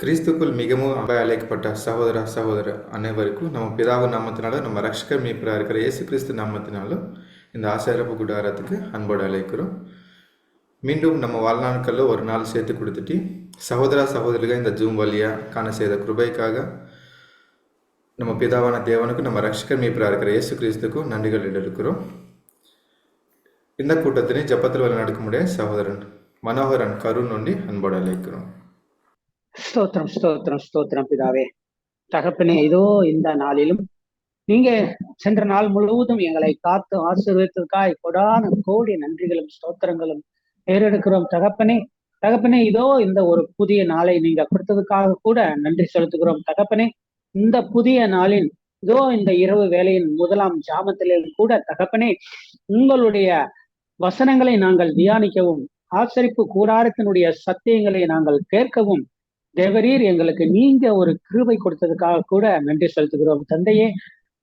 கிறிஸ்துக்குள் மிகவும் அழைக்கப்பட்ட சகோதர அனைவருக்கும் நம்ம பிதாவு நாமத்தினாலும் நம்ம ரட்சகர் மீட்பராக இருக்கிற இயேசு கிறிஸ்து நாமத்தினாலும் இந்த ஆசாரப்பு கூடாரத்துக்கு அன்போடு அழைக்கிறோம். மீண்டும் நம்ம வாழ்நாட்களில் ஒரு நாள் சேர்த்து கொடுத்துட்டு சகோதரிகள் இந்த ஜூம் வழியாக காண செய்த கிருபைக்காக நம்ம பிதாவான தேவனுக்கும் நம்ம ரட்சகர் மீட்பராக இருக்கிற இயேசு கிறிஸ்துக்கும் நன்றிகள் இருக்கிறோம். இந்த கூட்டத்தினை ஜப்பத்தில் வழி நடக்க சகோதரன் மனோகரன் கருண் நொண்டி அன்போடு அழைக்கிறோம். ஸ்தோத்திரம் ஸ்தோத்திரம் ஸ்தோத்திரம் பிதாவே. தகப்பனே, இதோ இந்த நாளிலும் நீங்க சென்ற நாள் முழுவதும் எங்களை காத்து ஆசீர்வதித்ததுக்காய் கொடான கோடி நன்றிகளும் ஸ்தோத்திரங்களும் ஏறெடுக்கிறோம். தகப்பனே இதோ இந்த ஒரு புதிய நாளை நீங்க கொடுத்ததுக்காக கூட நன்றி செலுத்துகிறோம். தகப்பனே, இந்த புதிய நாளின் இதோ இந்த இரவு வேளையின் முதலாம் ஜாமத்திலே கூட தகப்பனே, உங்களுடைய வசனங்களை நாங்கள் தியானிக்கவும், ஆசரிப்பு கூடாரத்தினுடைய சத்தியங்களை நாங்கள் கேட்கவும் தேவரீர் எங்களுக்கு நீங்க ஒரு கிருபை கொடுத்ததுக்காக கூட நன்றி செலுத்துகிறோம். தந்தையே,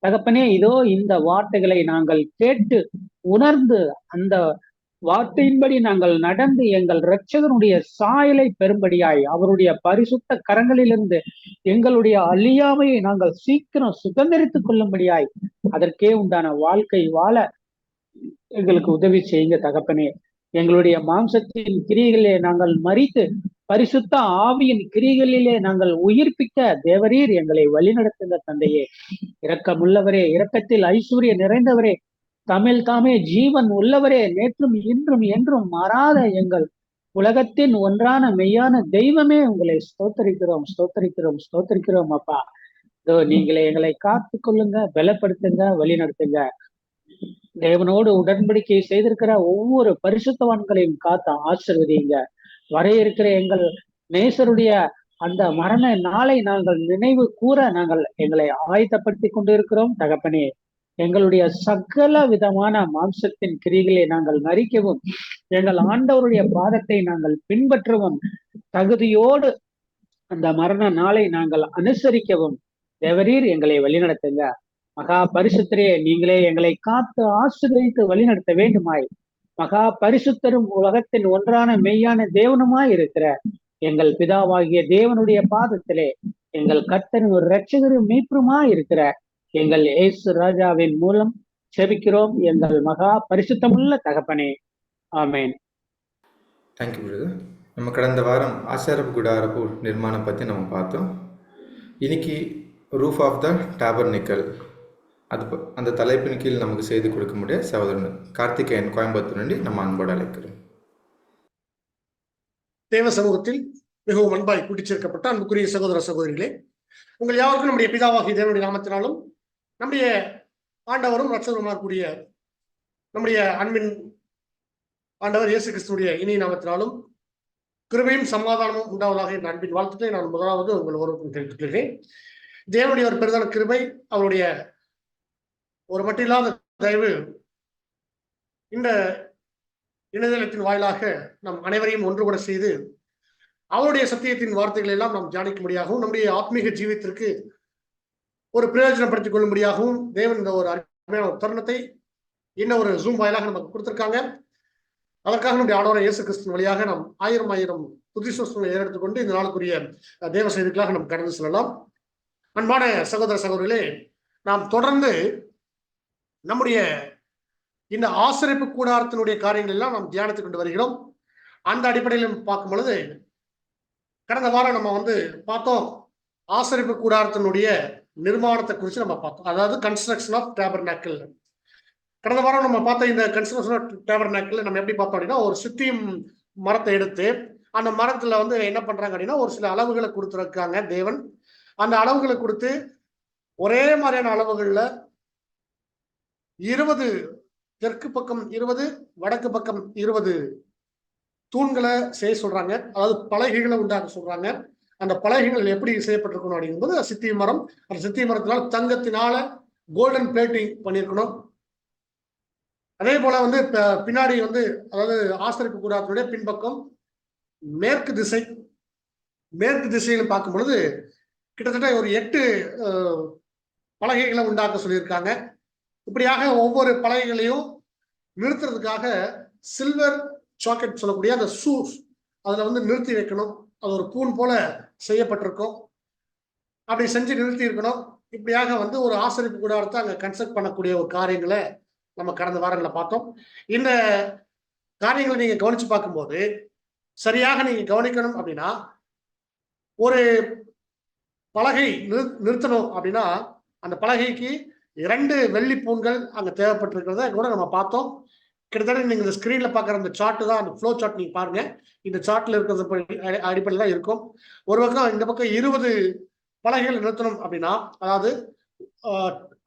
தகப்பனே, இதோ இந்த வார்த்தைகளை நாங்கள் கேட்டு உணர்ந்து அந்த வார்த்தையின்படி நாங்கள் நடந்து எங்கள் இரட்சகனுடைய சாயலை பெறும்படியாய் அவருடைய பரிசுத்த கரங்களிலிருந்து எங்களுடைய அழியாமையை நாங்கள் சீக்கிரம் சுதந்திரித்துக் கொள்ளும்படியாய் அதற்கே உண்டான வாழ்க்கை வாழ எங்களுக்கு உதவி செய்யுங்க. தகப்பனே, எங்களுடைய மாம்சத்தின் கிரியைகளிலே நாங்கள் மறித்து பரிசுத்த ஆவியின் கிரிகளிலே நாங்கள் உயிர்ப்பிக்க தேவரீர் எங்களை வழிநடத்துங்க. தந்தையே, இரக்கமுள்ளவரே, இரக்கத்தில் ஐஸ்வர்ய நிறைந்தவரே, தமிழ் தாமே ஜீவன் உள்ளவரே, நேற்றும் இன்றும் என்றும் மாறாத எங்கள் உலகத்தின் ஒன்றான மெய்யான தெய்வமே, உங்களை ஸ்தோத்தரிக்கிறோம் ஸ்தோத்தரிக்கிறோம் ஸ்தோத்தரிக்கிறோம். அப்பா, இதோ நீங்களே எங்களை காத்து கொள்ளுங்க, பலப்படுத்துங்க, வழி நடத்துங்க. தேவனோடு உடன்படிக்கை செய்திருக்கிற ஒவ்வொரு பரிசுத்தவான்களையும் காத்து ஆசீர்வதிங்க. வர இருக்கிற எங்கள் நேசருடைய அந்த மரண நாளை நாங்கள் நினைவு கூற நாங்கள் எங்களை ஆயத்தப்படுத்தி கொண்டு இருக்கிறோம். தகப்பனே, எங்களுடைய சகல விதமான மாம்சத்தின் கிரிகளை நாங்கள் மறிக்கவும், எங்கள் ஆண்டவருடைய பாதத்தை நாங்கள் பின்பற்றவும், தகுதியோடு அந்த மரண நாளை நாங்கள் அனுசரிக்கவும் தேவரீர் எங்களை வழிநடத்துங்க. மகா பரிசுத்தரே, நீங்களே எங்களை காத்து ஆசீர்வதித்து வழிநடத்த வேண்டுமாய் மகா பரிசுத்தரும் உலகத்தின் ஒன்றான மெய்யான தேவனுமாய் இருக்கிற எங்கள் பிதாவாகிய தேவனுடைய பாதத்திலே எங்கள் கர்த்தரும் ஒரு இரட்சகரும் மீட்புமாய் இருக்கிற எங்கள் இயேசு ராஜாவின் மூலம் செபிக்கிறோம் எங்கள் மகா பரிசுத்தமுள்ள தகப்பனே, ஆமேன். Thank you brother. நம்ம கடந்த வாரம் ஆசாரப்பு கூடாரப்பு நிர்மாணம் பற்றி நம்ம பார்த்தோம். இன்னைக்கு ரூஃப் ஆஃப் த டாபர்னிக்கல் அந்த தலைப்பின் கீழ் நமக்கு செய்து கொடுக்க முடிய சகோதரன் கார்த்திகேயன் கோயம்புத்தூர் நண்டி நம்ம அன்போடு அழைக்கிறோம். தேவ சமூகத்தில் மிகவும் அன்பாய் கூட்டிச் சேர்க்கப்பட்ட அன்புக்குரிய சகோதர சகோதரிகளே, உங்கள் யாருக்கும் நம்முடைய பிதாவாகிய தேவனுடைய நாமத்தினாலும் நம்முடைய ஆண்டவரும் இரட்சகருமாய் கூடிய நம்முடைய அன்பின் ஆண்டவர் இயேசு கிறிஸ்துடைய இனிய நாமத்தினாலும் கிருபையும் சமாதானமும் உண்டாவதாக என்ற அன்பின் வாழ்த்துக்களை நான் முதலாவது உங்கள் ஒருவருக்கும் தெரிவித்துக் கொள்கிறேன். தேவனுடைய ஒரு பெரிதான கிருபை, அவருடைய ஒரு மட்டில்லாத தயவு இந்த இணையதளத்தின் வாயிலாக நம் அனைவரையும் ஒன்று கூட செய்து அவருடைய சத்தியத்தின் வார்த்தைகளை எல்லாம் நாம் தியானிக்கும்படியாகவும் நம்முடைய ஆத்மீக ஜீவியத்திற்கு ஒரு பிரயோஜனப்படுத்திக் கொள்ளும்படியாகவும் தேவன் இந்த ஒரு அருமையான ஒரு தருணத்தை இன்னும் ஒரு ஜூம் வாயிலாக நமக்கு கொடுத்திருக்காங்க. அதற்காக நம்முடைய ஆண்டவராகிய இயேசு கிறிஸ்துவின் வழியாக நாம் ஆயிரம் புதிசோசங்களை ஏறெடுத்துக்கொண்டு இந்த நாளுக்குரிய தேவ செய்திகளாக நாம் கடந்து செல்லலாம். அன்பான சகோதர சகோதரிகளே, நாம் தொடர்ந்து நம்முடைய இந்த ஆசரிப்பு கூடாரத்தினுடைய காரியங்கள் எல்லாம் நாம் தியானித்துக் கொண்டு வருகிறோம். அந்த அடிப்படையில் பார்க்கும் பொழுது கடந்த வாரம் நம்ம பார்த்தோம், ஆசரிப்பு கூடாரத்தினுடைய நிர்மாணத்தை குறித்து நம்ம பார்த்தோம். அதாவது கன்ஸ்ட்ரக்ஷன் ஆஃப் டேபர்நாக்கிள். கடந்த வாரம் நம்ம பார்த்த இந்த கன்ஸ்ட்ரக்ஷன் ஆஃப் டேபர்நாக்கிள் நம்ம எப்படி பார்த்தோம் அப்படின்னா, ஒரு சுத்தியும் மரத்தை எடுத்து அந்த மரத்துல என்ன பண்றாங்க அப்படின்னா, ஒரு சில அளவுகளை கொடுத்துருக்காங்க தேவன். அந்த அளவுகளை கொடுத்து ஒரே மாதிரியான அளவுகள்ல 20 தெற்கு பக்கம் 20 வடக்கு பக்கம் 20 தூண்களை செய்ய சொல்றாங்க. அதாவது பலகைகளை உண்டாக்க சொல்றாங்க. அந்த பலகைகள் எப்படி செய்யப்பட்டிருக்கணும் அப்படிங்கும்போது சித்தி மரம், அந்த சித்தி மரத்தினால் தங்கத்தினால கோல்டன் பிளேட்டிங் பண்ணியிருக்கணும். அதே போல பின்னாடி அதாவது ஆசரிப்பு கூடாரத்தினுடைய பின்பக்கம் மேற்கு திசையில் பார்க்கும் பொழுது கிட்டத்தட்ட ஒரு 8 பலகைகளை உண்டாக்க சொல்லியிருக்காங்க. இப்படியாக ஒவ்வொரு பலகைகளையும் நிறுத்துறதுக்காக சில்வர் சாக்கெட் சொல்லக்கூடிய அந்த ஷூஸ் அதுல நிறுத்தி வைக்கணும். அது ஒரு கூன் போல செய்யப்பட்டிருக்கும். அப்படி செஞ்சு நிறுத்தி இருக்கணும். இப்படியாக வந்து ஒரு ஆசரிப்பு கூடாரத்தை அங்க கன்ஸ்ட்ரக்ட் பண்ணக்கூடிய ஒரு காரியங்களை நம்ம கடந்த வாரங்களை பார்த்தோம். இந்த காரியங்களை நீங்க கவனிச்சு பார்க்கும்போது சரியாக நீங்க கவனிக்கணும் அப்படின்னா, ஒரு பலகை நிறுத்தணும் அப்படின்னா அந்த பலகைக்கு 2 வெள்ளி பூண்கள் அங்க தேவைப்பட்டிருக்கிறத கூட நம்ம பார்த்தோம். கிட்டத்தட்ட நீங்க இந்த ஸ்கிரீன்ல பாக்குற அந்த சார்ட் தான், அந்த ஃப்ளோ சார்ட் நீங்க பாருங்க. இந்த சார்ட்ல இருக்கிறது அடிப்படையில் தான் இருக்கும். ஒரு பக்கம் இந்த பக்கம் 20 பலகைகள் நிறுத்தணும் அப்படின்னா, அதாவது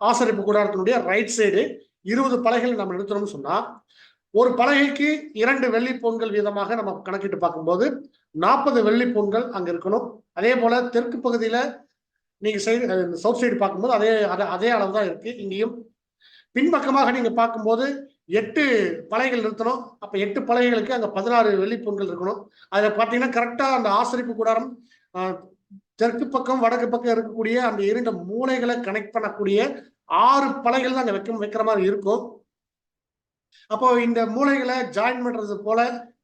ஆசரிப்பு கூடாரத்தினுடைய ரைட் சைடு 20 பலகைகள் நம்ம நிறுத்தணும்னு சொன்னா, ஒரு பலகைக்கு 2 வெள்ளி பூண்கள் வீதமாக நம்ம கணக்கிட்டு பார்க்கும்போது 40 வெள்ளி பூண்கள் அங்க இருக்கணும். அதே போல தெற்கு பகுதியில நீங்க சவுத் சைடு பார்க்கும்போது அதே அளவு தான் இருக்கு இங்கேயும். பின்பக்கமாக நீங்க பார்க்கும்போது 8 பலகைகள் நிறுத்தணும். அப்ப 8 பலகைகளுக்கு அங்க 16 வெள்ளி பூண்கள் இருக்கணும். அதுல பாத்தீங்கன்னா கரெக்டா அந்த ஆசரிப்பு கூடாரம் தெற்கு பக்கம் வடக்கு பக்கம் இருக்கக்கூடிய அந்த 2 மூலைகளை கனெக்ட் பண்ணக்கூடிய 6 பலகைகள் தான் அங்க வைக்கிற மாதிரி இருக்கும். அப்போ இந்த மூலைகளை ஜாயின் பண்றது போல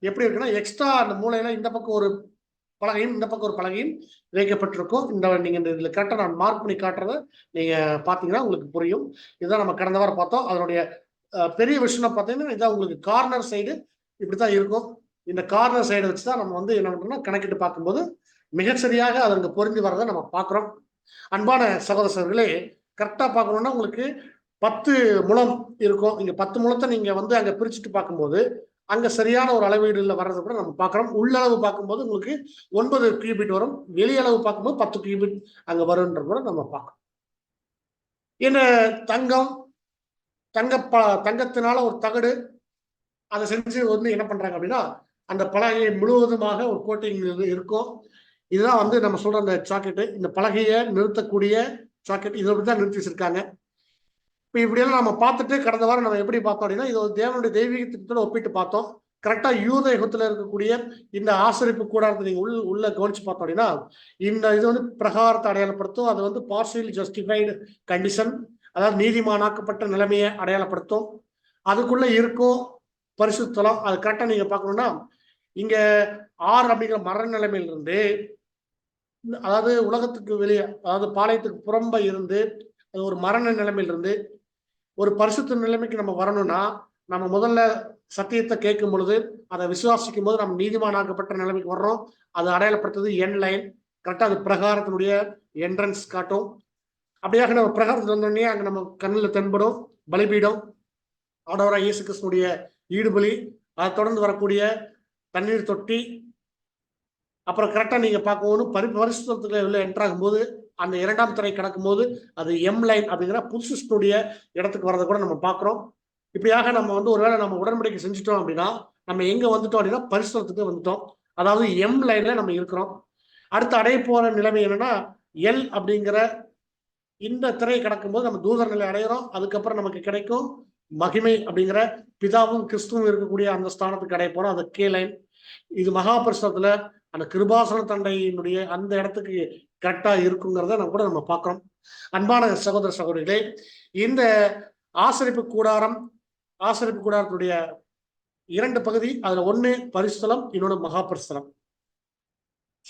எப்படி இருக்குன்னா, எக்ஸ்ட்ரா அந்த மூலையில இந்த பக்கம் ஒரு பலகையும் இந்த பக்கம் ஒரு பலகையும் வைக்கப்பட்டிருக்கும். நீங்க இதுல கரெக்டா நான் மார்க் பண்ணி காட்டுறத நீங்க பாத்தீங்கன்னா உங்களுக்கு புரியும். இதுதான் நம்ம கடந்த வாரம் பார்த்தோம். அதனுடைய பெரிய விஷயம் பார்த்தீங்கன்னா, இதான் உங்களுக்கு கார்னர் சைடு இப்படித்தான் இருக்கும். இந்த கார்னர் சைடு வச்சுதான் நம்ம வந்து என்ன பண்றோம்னா கணக்கிட்டு பார்க்கும்போது மிகச்சரியாக அதற்கு பொருந்தி வரதை நம்ம பார்க்கிறோம். அன்பான சகோதரர்களே, கரெக்டா பார்க்கணும்னா உங்களுக்கு 10 முழம் இருக்கும். இங்க 10 முழத்தை நீங்க வந்து அங்க பிரிச்சுட்டு பார்க்கும்போது அங்க சரியான ஒரு அளவீடுல வர்றது கூட நம்ம பார்க்கிறோம். உள்ளளவு பார்க்கும்போது உங்களுக்கு 9 கியூபிட் வரும். வெளியளவு பார்க்கும்போது 10 கியூபிட் அங்க வரும்ன்ற கூட நம்ம பார்க்கணும். இந்த தங்கத்தினால ஒரு தகடு அதை செஞ்சு வந்து என்ன பண்றாங்க அப்படின்னா, அந்த பலகையை முழுவதுமாக ஒரு கோட்டிங் இருக்கும். இதுதான் வந்து நம்ம சொல்ற அந்த சாக்கெட்டு. இந்த பலகையை நிறுத்தக்கூடிய சாக்கெட் இதை தான் நிறுத்தி வச்சிருக்காங்க. இப்போ இப்படியெல்லாம் நம்ம பார்த்துட்டு கடந்த வாரம் நம்ம எப்படி பார்த்தோம் அப்படின்னா, இது ஒரு தேவனுடைய தெய்வீக திட்டத்தோட ஒப்பிட்டு பார்த்தோம். கரெக்டா யூத யுகத்துல இருக்கக்கூடிய இந்த ஆசரிப்பு கூடாரத்தை நீங்க உள்ள கவனிச்சு பார்த்தோம் அப்படின்னா, இந்த இது வந்து பிரகாரத்தை அடையாளப்படுத்தும். அது வந்து பார்ஷியல் ஜஸ்டிஃபைடு கண்டிஷன், அதாவது நீதிமானாக்கப்பட்ட நிலைமையை அடையாளப்படுத்தும். அதுக்குள்ள இருக்கும் பரிசுத்தலம். அது கரெக்டா நீங்க பார்க்கணும்னா, இங்க 6 அப்படிங்கிற மரண நிலைமையிலிருந்து, அதாவது உலகத்துக்கு வெளியே, அதாவது பாளையத்துக்கு புறம்ப இருந்து, அது ஒரு மரண நிலைமையிலிருந்து ஒரு பரிசுத்த நிலைமைக்கு நம்ம வரணும்னா, நம்ம முதல்ல சத்தியத்தை கேட்கும் பொழுது, அதை விசுவாசிக்கும் போது நம்ம நீதிமானாக்கப்பட்ட நிலைமைக்கு வர்றோம். அது அடையாளப்படுத்துறது என் லைன். கரெக்டா அது பிரகாரத்தினுடைய என்ட்ரன்ஸ் காட்டும். அப்படியாக நம்ம பிரகாரத்தில் வந்தோடனே அங்க நம்ம கண்ணில் தென்படும் பலிபீடம், ஆண்டவராகிய இயேசு கிறிஸ்துவுடைய ஈடுபலி, அதை தொடர்ந்து வரக்கூடிய தண்ணீர் தொட்டி. அப்புறம் கரெக்டா நீங்க பார்க்கணும் பரிசுத்தத்துக்குள்ள உள்ள என்ட்ராகும் போது அந்த 2ஆம் திரை கடக்கும் போது அது எம் லைன் அப்படிங்கிற புதுசுடைய இடத்துக்கு வரதை கூட நம்ம பார்க்கிறோம். இப்படியாக நம்ம வந்து ஒருவேளை நம்ம உடன்படிக்கை செஞ்சுட்டோம் அப்படின்னா நம்ம எங்க வந்துட்டோம் அப்படின்னா பரிசுத்தத்துக்கு வந்துட்டோம். அதாவது எம் லைன்ல நம்ம இருக்கிறோம். அடுத்து அடைய போற நிலைமை என்னன்னா, எல் அப்படிங்கிற இந்த திரை கடக்கும் போது நம்ம தூதர் நிலை அடைகிறோம். அதுக்கப்புறம் நமக்கு கிடைக்கும் மகிமை அப்படிங்கிற பிதாவும் கிறிஸ்துவும் இருக்கக்கூடிய அந்த ஸ்தானத்துக்கு அடைய போறோம். அது கே லைன். இது மகா பரிசுத்தத்துல அந்த கிருபாசன தண்டையினுடைய அந்த இடத்துக்கு கரெக்டா இருக்குங்கிறத நம்ம கூட நம்ம பார்க்கிறோம். அன்பான சகோதர சகோதரிகளே, இந்த ஆசரிப்பு கூடாரத்துடைய 2 பகுதி, அதுல ஒண்ணு பரிசுத்தலம், இன்னொன்னு மகா பரிசுத்தலம்.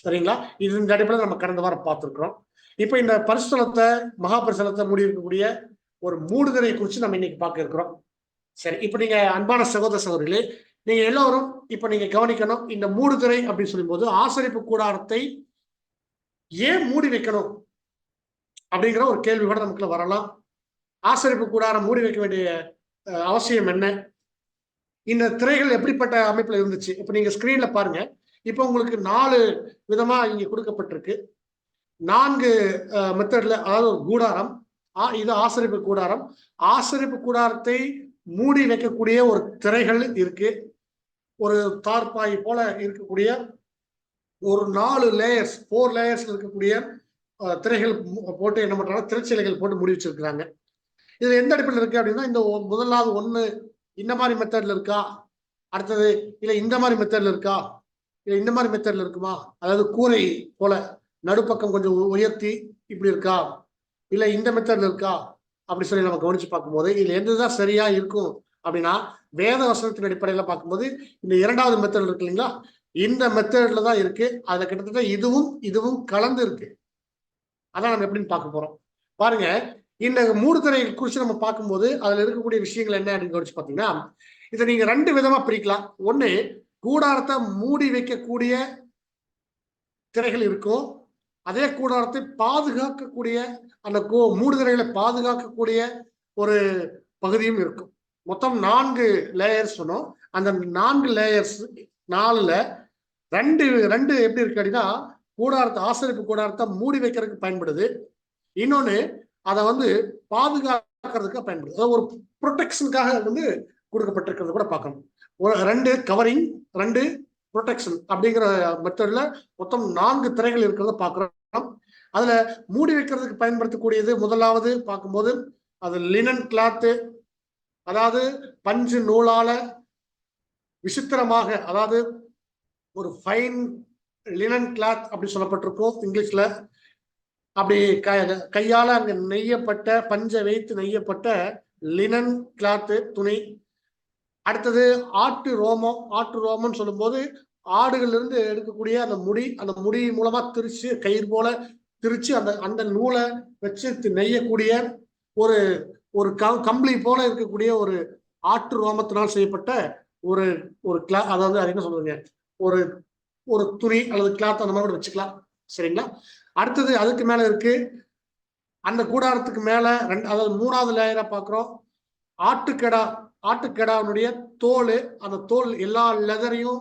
சரிங்களா? இது இந்த அடிப்படையில் நம்ம கடந்த வாரம் பார்த்திருக்கிறோம். இப்ப இந்த பரிசுத்தலத்தை மகா பரிசுத்தலத்தை மூடி இருக்கக்கூடிய ஒரு மூடுதிரை குறித்து நம்ம இன்னைக்கு பார்க்க இருக்கிறோம். சரி, இப்ப நீங்க அன்பான சகோதர சகோதரிகளே, நீங்க எல்லாரும் இப்ப நீங்க கவனிக்கணும். இந்த மூடுதிரை அப்படின்னு சொல்லும் போது ஆசரிப்பு கூடாரத்தை ஏன் மூடி வைக்கணும் அப்படிங்கிற ஒரு கேள்வி கூட நமக்குள்ள வரலாம். ஆசரிப்பு கூடாரம் மூடி வைக்க வேண்டிய அவசியம் என்ன? இந்த திரைகள் எப்படிப்பட்ட அமைப்புல இருந்துச்சு? இப்ப நீங்க ஸ்கிரீன்ல பாருங்க. இப்ப உங்களுக்கு 4 விதமா இங்க கொடுக்கப்பட்டிருக்கு. 4 மெத்தட்ல, அதாவது ஒரு கூடாரம், இது ஆசரிப்பு கூடாரம். ஆசரிப்பு கூடாரத்தை மூடி வைக்கக்கூடிய ஒரு திரைகள் இருக்கு. ஒரு தார்பாய் போல இருக்கக்கூடிய ஒரு 4 லேயர்ஸ் 4 லேயர்ஸ் இருக்கக்கூடிய திரைகள் போட்டு என்ன பண்றாங்க, திரைச்சீலைகள் போட்டு மூடி வச்சிருக்கிறாங்க. இதுல எந்த அடிப்படையில் இருக்கு அப்படின்னா, இந்த முதலாவது ஒண்ணு இந்த மாதிரி மெத்தட்ல இருக்கா, அடுத்தது இல்ல இந்த மாதிரி மெத்தட்ல இருக்கா, இல்ல இந்த மாதிரி மெத்தட்ல இருக்குமா, அதாவது கூரை போல நடுப்பக்கம் கொஞ்சம் உயர்த்தி இப்படி இருக்கா, இல்ல இந்த மெத்தட்ல இருக்கா அப்படி சொல்லி நம்ம கவனிச்சு பார்க்கும்போது இதுல எதுதான் சரியா இருக்கும் அப்படின்னா, வேத வசனத்தின் அடிப்படையில பார்க்கும்போது இந்த 2வது மெத்தட் இருக்கு இல்லைங்களா, இந்த மெத்தட்ல தான் இருக்கு. அதுல கிட்டத்தட்ட இதுவும் கலந்து இருக்கு. அதான் நம்ம எப்படின்னு பார்க்க போறோம். பாருங்க, இந்த மூடுதிரை குறித்து நம்ம பார்க்கும்போது அதுல இருக்கக்கூடிய விஷயங்கள் என்ன அப்படின்னு கவனிச்சு பார்த்தீங்கன்னா, இதை நீங்க 2 விதமா பிரிக்கலாம். ஒண்ணு, கூடாரத்தை மூடி வைக்கக்கூடிய திரைகள் இருக்கும். அதே கூடாரத்தை பாதுகாக்கக்கூடிய அந்த மூடுதிரைகளை பாதுகாக்கக்கூடிய ஒரு பகுதியும் இருக்கும். மொத்தம் 4 லேயர்ஸ் சொன்னோம். அந்த 4 லேயர்ஸ் 4ல 2 எப்படி இருக்கு அப்படின்னா, கூடாரத்தை ஆசரிப்பு கூடாரத்தை மூடி வைக்கிறதுக்கு பயன்படுது. இன்னொன்னு, அதை வந்து பாதுகாக்கிறதுக்கு பயன்படுது. அதாவது ஒரு ப்ரொடெக்ஷனுக்காக வந்து கொடுக்கப்பட்டிருக்கிறது கூட பார்க்கணும். 2 கவரிங், 2 ப்ரொடெக்ஷன் அப்படிங்கிற மெத்தட்ல மொத்தம் 4 திரைகள் இருக்கிறத பார்க்கிறோம். அதுல மூடி வைக்கிறதுக்கு பயன்படுத்தக்கூடியது முதலாவது பார்க்கும்போது அது லினன் கிளாத்து, அதாவது பஞ்சு நூலால விசித்திரமாக, அதாவது ஒரு ஃபைன் லினன் கிளாத் அப்படி சொல்லப்பட்டிருக்கும் இங்கிலீஷ்ல. அப்படி கையால அங்க நெய்யப்பட்ட, பஞ்சை வைத்து நெய்யப்பட்ட லினன் கிளாத்து துணி. அடுத்தது ஆட்டு ரோமம்னு சொல்லும்போது ஆடுகள் இருந்து எடுக்கக்கூடிய அந்த முடி மூலமா திரிச்சு, கயிறு போல திரிச்சு அந்த நூலை வச்சு நெய்யக்கூடிய ஒரு கம்பளி போல இருக்கக்கூடிய ஒரு ஆட்டு ரோமத்தினால் செய்யப்பட்ட ஒரு கிளாத், அதாவது அது என்ன சொல்லுவீங்க, ஒரு துணி அல்லது கிளாத் அந்த மாதிரி வச்சுக்கலாம். சரிங்களா? அடுத்தது அதுக்கு மேல இருக்கு, அந்த கூடாரத்துக்கு மேல அதாவது 3வது லேயரா பாக்குறோம், ஆட்டுக்கெடாவுடைய தோல். அந்த தோல் எல்லா லெதரையும்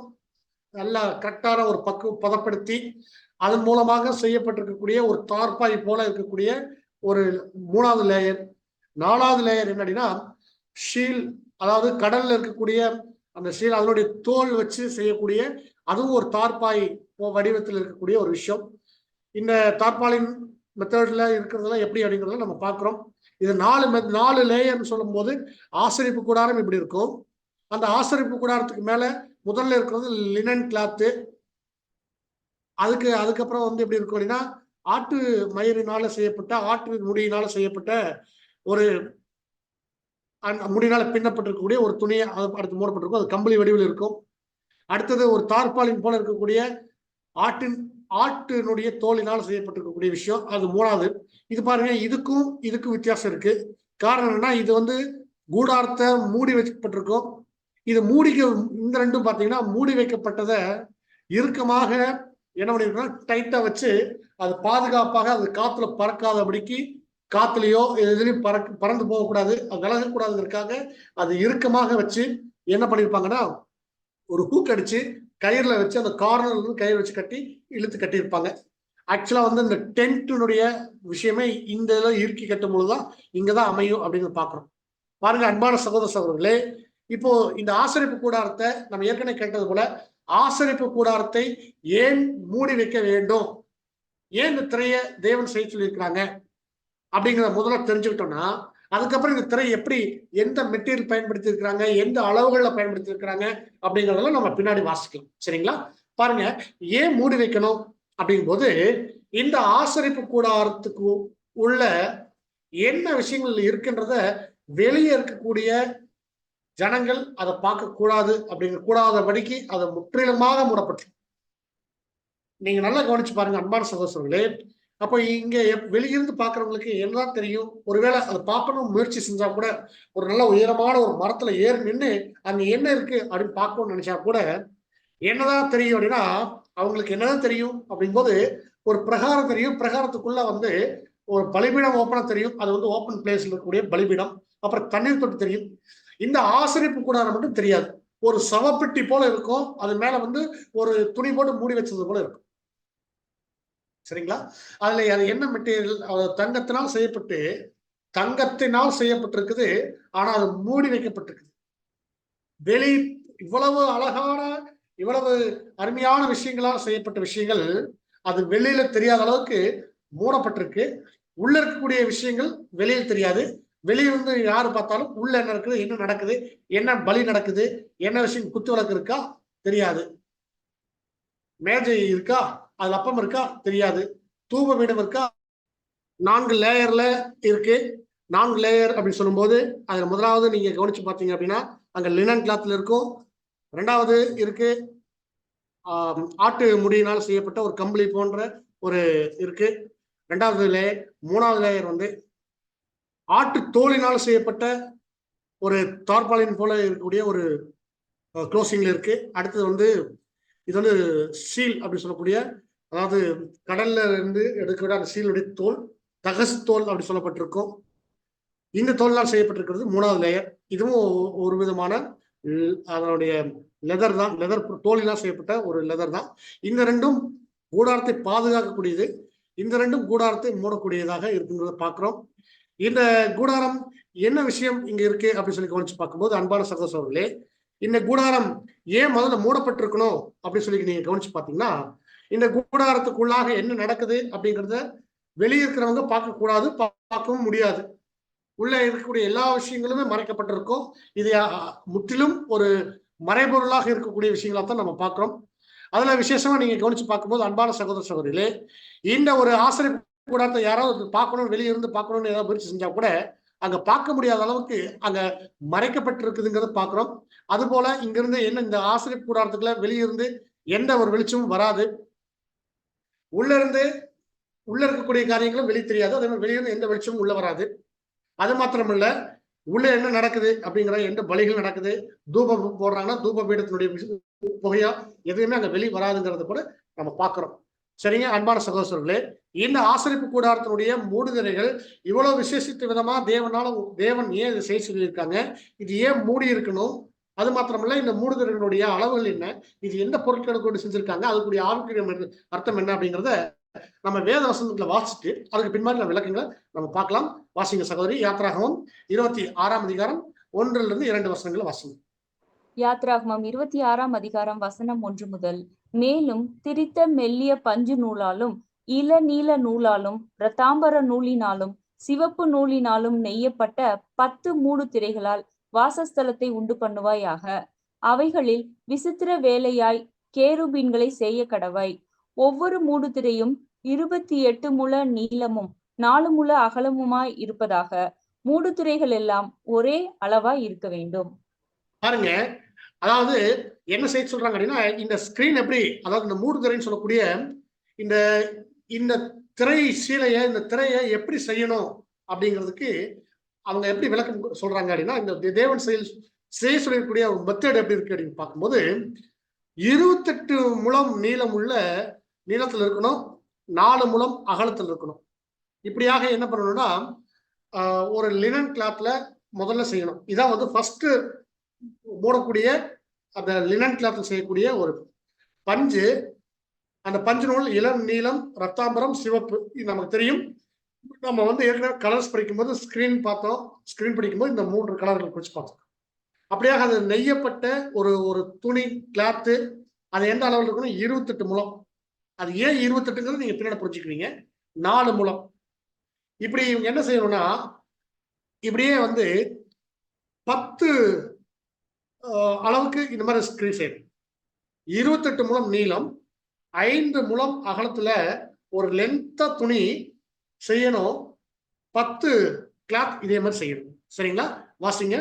நல்லா கரெக்டான ஒரு பதப்படுத்தி அதன் மூலமாக செய்யப்பட்டிருக்கக்கூடிய ஒரு தார்பாய் போல இருக்கக்கூடிய ஒரு 3வது லேயர். 4வது லேயர் என்ன அப்படின்னா ஷீல், அதாவது கடல்ல இருக்கக்கூடிய அந்த ஷீல், அதனுடைய தோல் வச்சு செய்யக்கூடிய, அதுவும் ஒரு தார்பாய் வடிவத்தில் இருக்கக்கூடிய ஒரு விஷயம். இந்த தார்பாலின் மெத்தட்ல இருக்கிறதெல்லாம் எப்படி அப்படிங்கிறத நம்ம பார்க்கிறோம். இது 4 லேயர்னு சொல்லும் போது ஆசரிப்பு கூடாரம் இப்படி இருக்கும். அந்த ஆசரிப்பு கூடாரத்துக்கு மேல முதல்ல இருக்கிறது லினன் கிளாத்து. அதுக்கப்புறம் வந்து எப்படி இருக்கும் அப்படின்னா ஆட்டு மயிரினால செய்யப்பட்ட, ஆட்டு முடியினால செய்யப்பட்ட ஒரு முடியினால பின்னப்பட்டிருக்கக்கூடிய ஒரு துணியை அடுத்து மூடப்பட்டிருக்கும். அது கம்பளி வடிவில் இருக்கும். அடுத்தது ஒரு தார்பாலின் போல இருக்கக்கூடிய ஆட்டினுடைய தோலினால் செய்யப்பட்டிருக்கக்கூடிய விஷயம், அது 3வது. இது பாருங்க, இதுக்கும் வித்தியாசம் இருக்கு. காரணம் என்னன்னா, இது வந்து கூடாரத்தை மூடி வைக்கப்பட்டிருக்கும். இது இந்த 2ம் பாத்தீங்கன்னா மூடி வைக்கப்பட்டதை இறுக்கமாக என்ன பண்ணிருக்கோம்னா டைட்டா வச்சு அது பாதுகாப்பாக அது காத்துல பறக்காதபடிக்கு, காத்துலயோ எதுலையும் பறந்து போகக்கூடாது, அது விலகக்கூடாதுங்கிறதுக்காக அது இறுக்கமாக வச்சு என்ன பண்ணிருப்பாங்கன்னா ஒரு ஹூக் அடிச்சு கயிறுல வச்சு அந்த கார்னர்ல இருந்து கயிறு வச்சு இழுத்து கட்டியிருப்பாங்க. ஆக்சுவலா வந்து இந்த டென்ட்டுடைய விஷயமே இந்த இதில் இறுக்கி கட்டும் பொழுதுதான் இங்கதான் அமையும் அப்படின்னு பாக்குறோம். பாருங்க அன்பான சகோதர சகோதரர்களே, இப்போ இந்த ஆசரிப்பு கூடாரத்தை நம்ம ஏற்கனவே கேட்டது போல, ஆசரிப்பு கூடாரத்தை ஏன் மூடி வைக்க வேண்டும், ஏன் இந்த திரையை தேவன் செய்ய சொல்லியிருக்கிறாங்க அப்படிங்கிறத முதல்ல தெரிஞ்சுக்கிட்டோம்னா, அதுக்கப்புறம் இந்த திரை எப்படி, எந்த மெட்டீரியல் பயன்படுத்தி இருக்கிறாங்க, எந்த அளவுகளில் பயன்படுத்தி இருக்கிறாங்க அப்படிங்கிறதெல்லாம் நம்ம பின்னாடி வாசிக்கலாம். சரிங்களா? பாருங்க, ஏன் மூடி வைக்கணும் அப்படிங்கும் போது, இந்த ஆசரிப்பு கூடாரத்துக்கு உள்ள என்ன விஷயங்கள் இருக்கின்றத வெளியே இருக்கக்கூடிய ஜனங்கள் அதை பார்க்க கூடாது, கூடாதபடிக்கு அதை முற்றிலுமாக மூடப்பட்டு. நீங்க நல்லா கவனிச்சு பாருங்க அன்பான சகோதரர்களே. அப்போ இங்க வெளியிருந்து பாக்குறவங்களுக்கு என்னதான் தெரியும், ஒருவேளை அதை பார்க்கணும் முயற்சி செஞ்சா கூட, ஒரு நல்ல உயரமான ஒரு மரத்துல ஏறி நின்று அங்க என்ன இருக்கு அப்படின்னு பார்க்கணும்னு நினைச்சா கூட என்னதான் தெரியும் அப்படின்னா, அவங்களுக்கு என்னதான் தெரியும் அப்படிங்கும்போது ஒரு பிரகாரம் தெரியும். பிரகாரத்துக்குள்ள வந்து ஒரு பலிபீடம் ஓப்பனா தெரியும், அது வந்து ஓப்பன் பிளேஸ்ல இருக்கக்கூடிய பலிபீடம். அப்புறம் தண்ணீர் தொட்டி தெரியும். இந்த ஆசரிப்பு கூடாரம் மட்டும் தெரியாது. ஒரு சவப்பெட்டி போல இருக்கும், அது மேல வந்து ஒரு துணி போட்டு மூடி வச்சது போல இருக்கும். சரிங்களா? அதுல அது என்ன மெட்டீரியல், தங்கத்தினால் செய்யப்பட்டிருக்குது. ஆனா அது மூடி வைக்கப்பட்டிருக்குது. வெளி இவ்வளவு அழகான, இவ்வளவு அருமையான விஷயங்களால் செய்யப்பட்ட விஷயங்கள் அது வெளியில தெரியாத அளவுக்கு மூடப்பட்டிருக்கு. உள்ள இருக்கக்கூடிய விஷயங்கள் வெளியில் தெரியாது. வெளியிலிருந்து யாரு பார்த்தாலும் உள்ள என்ன இருக்குது, என்ன நடக்குது, என்ன பலி நடக்குது, என்ன விஷயம், குத்து விளக்கு இருக்கா தெரியாது, மேஜை இருக்கா, அதுல அப்பம் இருக்கா தெரியாது, தூப பீடம் இருக்கா. 4 லேயர்ல இருக்கு. 4 லேயர் அப்படின்னு சொல்லும்போது அதுல முதலாவது நீங்க கவனிச்சு பார்த்தீங்க அப்படின்னா அங்க லினன் கிளாத்ல இருக்கும். 2வது இருக்கு ஆட்டு முடியினால் செய்யப்பட்ட ஒரு கம்பளி போன்ற ஒரு இருக்கு. 2வது லேயர். 3வது லேயர் வந்து ஆட்டு தோலினால் செய்யப்பட்ட ஒரு தார்பாலின் போல இருக்கக்கூடிய ஒரு க்ளோசிங்ல இருக்கு. அடுத்தது வந்து இது வந்து சீல் அப்படின்னு சொல்லக்கூடிய, அதாவது கடல்ல இருந்து எடுக்கக்கூடிய அந்த சீலுடைய தோல், தகஸ் தோல் அப்படி சொல்லப்பட்டிருக்கும். இந்த தோல்னால் செய்யப்பட்டிருக்கிறது 3வது லேயர். இதுவும் ஒரு விதமான அதனுடைய லெதர் தான், லெதர் தோலினால் செய்யப்பட்ட ஒரு லெதர் தான். இந்த ரெண்டும் கூடாரத்தை பாதுகாக்கக்கூடியது, இந்த ரெண்டும் கூடாரத்தை மூடக்கூடியதாக இருக்குங்கிறத பார்க்கிறோம். இந்த கூடாரம் என்ன விஷயம் இங்க இருக்கு அப்படின்னு சொல்லி கவனிச்சு பார்க்கும்போது, அன்பான சகோதரர்களே, இந்த கூடாரம் ஏன் முதல்ல மூடப்பட்டிருக்கணும் அப்படின்னு சொல்லி நீங்க கவனிச்சு பார்த்தீங்கன்னா, இந்த கூடாரத்துக்குள்ளாக என்ன நடக்குது அப்படிங்கிறத வெளியே இருக்கிறவங்க பார்க்க கூடாது, பார்க்கவும் முடியாது. உள்ள இருக்கக்கூடிய எல்லா விஷயங்களுமே மறைக்கப்பட்டிருக்கும். இது முற்றிலும் ஒரு மறைபொருளாக இருக்கக்கூடிய விஷயங்களா தான் நம்ம பார்க்கிறோம். அதுல விசேஷமா நீங்க கவனிச்சு பார்க்கும்போது, அன்பான சகோதர சகோதரிகளே, இந்த ஒரு ஆசிரியர் கூடாரத்தை யாராவது பார்க்கணும், வெளியே இருந்து பார்க்கணும்னு ஏதாவது முயற்சி செஞ்சா கூட அங்க பார்க்க முடியாத அளவுக்கு அங்க மறைக்கப்பட்டிருக்குதுங்கிறத பார்க்கிறோம். அது போல இங்கிருந்து என்ன இந்த ஆசிரியர் கூடாரத்துக்குள்ள வெளியிருந்து எந்த ஒரு வெளிச்சமும் வராது. உள்ள இருந்து உள்ள இருக்கக்கூடிய காரியங்களும் வெளியே தெரியாது. அதே மாதிரி வெளியிருந்து எந்த வெளிச்சமும் உள்ள வராது. அது மாத்திரமல்ல, உள்ள என்ன நடக்குது அப்படிங்கிற எந்த பலிகள் நடக்குது, தூபம் போடுறாங்கன்னா தூப பீடத்தினுடைய புகையா எதுவுமே அங்க வெளியே வராதுங்கிறத கூட நம்ம பார்க்கிறோம். சரிங்க அன்பான சகோதரர்களே, இந்த ஆசரிப்பு கூடாரத்தினுடைய மூடுதிரைகள் இவ்வளவு விசேஷித்த விதமா தேவன் ஏன் இதை செய்ய சொல்லியிருக்காங்க, இது ஏன் மூடி இருக்கணும், அது மாத்திரமல்ல இந்த மூடுதிரைகளுடைய அளவுகள் என்ன, இது எந்த பொருட்களை கொண்டு செஞ்சிருக்காங்க, அதுக்குரிய ஆரோக்கிய அர்த்தம் என்ன அப்படிங்கிறத நம்ம வேத வசனத்துல வாசிச்சுட்டு அதுக்கு பின்பாடி விளக்கங்களை நம்ம பார்க்கலாம். வாசிங்க சகோதரி. யாத்ராகமம் 26ஆம் அதிகாரம் 1 to 2 வசனங்களை வாசிங்க. யாத்ராகமம் 26ஆம் அதிகாரம் வசனம் 1 முதல். மேலும் திரித்த மெல்லிய பஞ்சு நூலாலும் இளநீல நூலாலும் இரத்தாம்பர நூலினாலும் சிவப்பு நூலினாலும் நெய்யப்பட்ட 10 மூடு திரைகளால் வாசஸ்தலத்தை உண்டு பண்ணுவாயாக. அவைகளில் விசித்திர வேலையாய் கேருபீன்களை செய்ய கடவாய். ஒவ்வொரு மூடு திரையும் 28 முழ நீளமும் 4 முழ அகலமுமாய் இருப்பதாக. மூடு திரைகள் எல்லாம் ஒரே அளவாய் இருக்க வேண்டும். பாருங்க, அதாவது என்ன செய்ய சொல்றாங்க அப்படின்னா, இந்த ஸ்கிரீன் எப்படி, அதாவது இந்த மூடு திரைன்னு சொல்லக்கூடிய இந்த இந்த திரை சீலைய, இந்த திரையை எப்படி செய்யணும் அப்படிங்கிறதுக்கு அவங்க எப்படி விளக்கம் சொல்றாங்க அப்படின்னா, இந்த தேவன் செய்ய சொல்லக்கூடிய ஒரு மெத்தட் எப்படி இருக்கு அப்படின்னு பார்க்கும்போது, 28 முழம் நீளம் உள்ள நீளத்தில் இருக்கணும், 4 முழம் அகலத்தில் இருக்கணும். இப்படியாக என்ன பண்ணணும்னா, ஒரு லினன் கிளாத்ல முதல்ல செய்யணும். இதான் வந்து ஃபர்ஸ்ட் மூடக்கூடிய அந்த லினன் கிளாத்ல செய்யக்கூடிய ஒரு பஞ்சு. அந்த பஞ்சு நூல் இளம் நீளம், ரத்தாம்பரம், சிவப்பு. இது நமக்கு தெரியும். நம்ம வந்து ஏற்கனவே கலர்ஸ் படிக்கும்போது ஸ்கிரீன் படிக்கும்போது இந்த 3 கலர்கள் குறிச்சு பார்த்தோம். அப்படியாக அது நெய்யப்பட்ட ஒரு துணி கிளாத்து. அது எந்த அளவில் இருக்கணும்? 28 முழம். அது ஏன் 28ங்கிறது நீங்க பின்னாடி புரிஞ்சுக்குவீங்க. 4 முழம். இப்படி இவங்க என்ன செய்யணும்னா, இப்படியே வந்து 10 அளவுக்கு இந்த மாதிரி ஸ்கிரீன் செய்யணும். 28 முழம் நீளம், 5 முழம் அகலத்துல ஒரு லென்த்தா துணி செய்யணும். 10 கிளாத் இதே மாதிரி செய்யணும். சரிங்களா? வாசிங்க.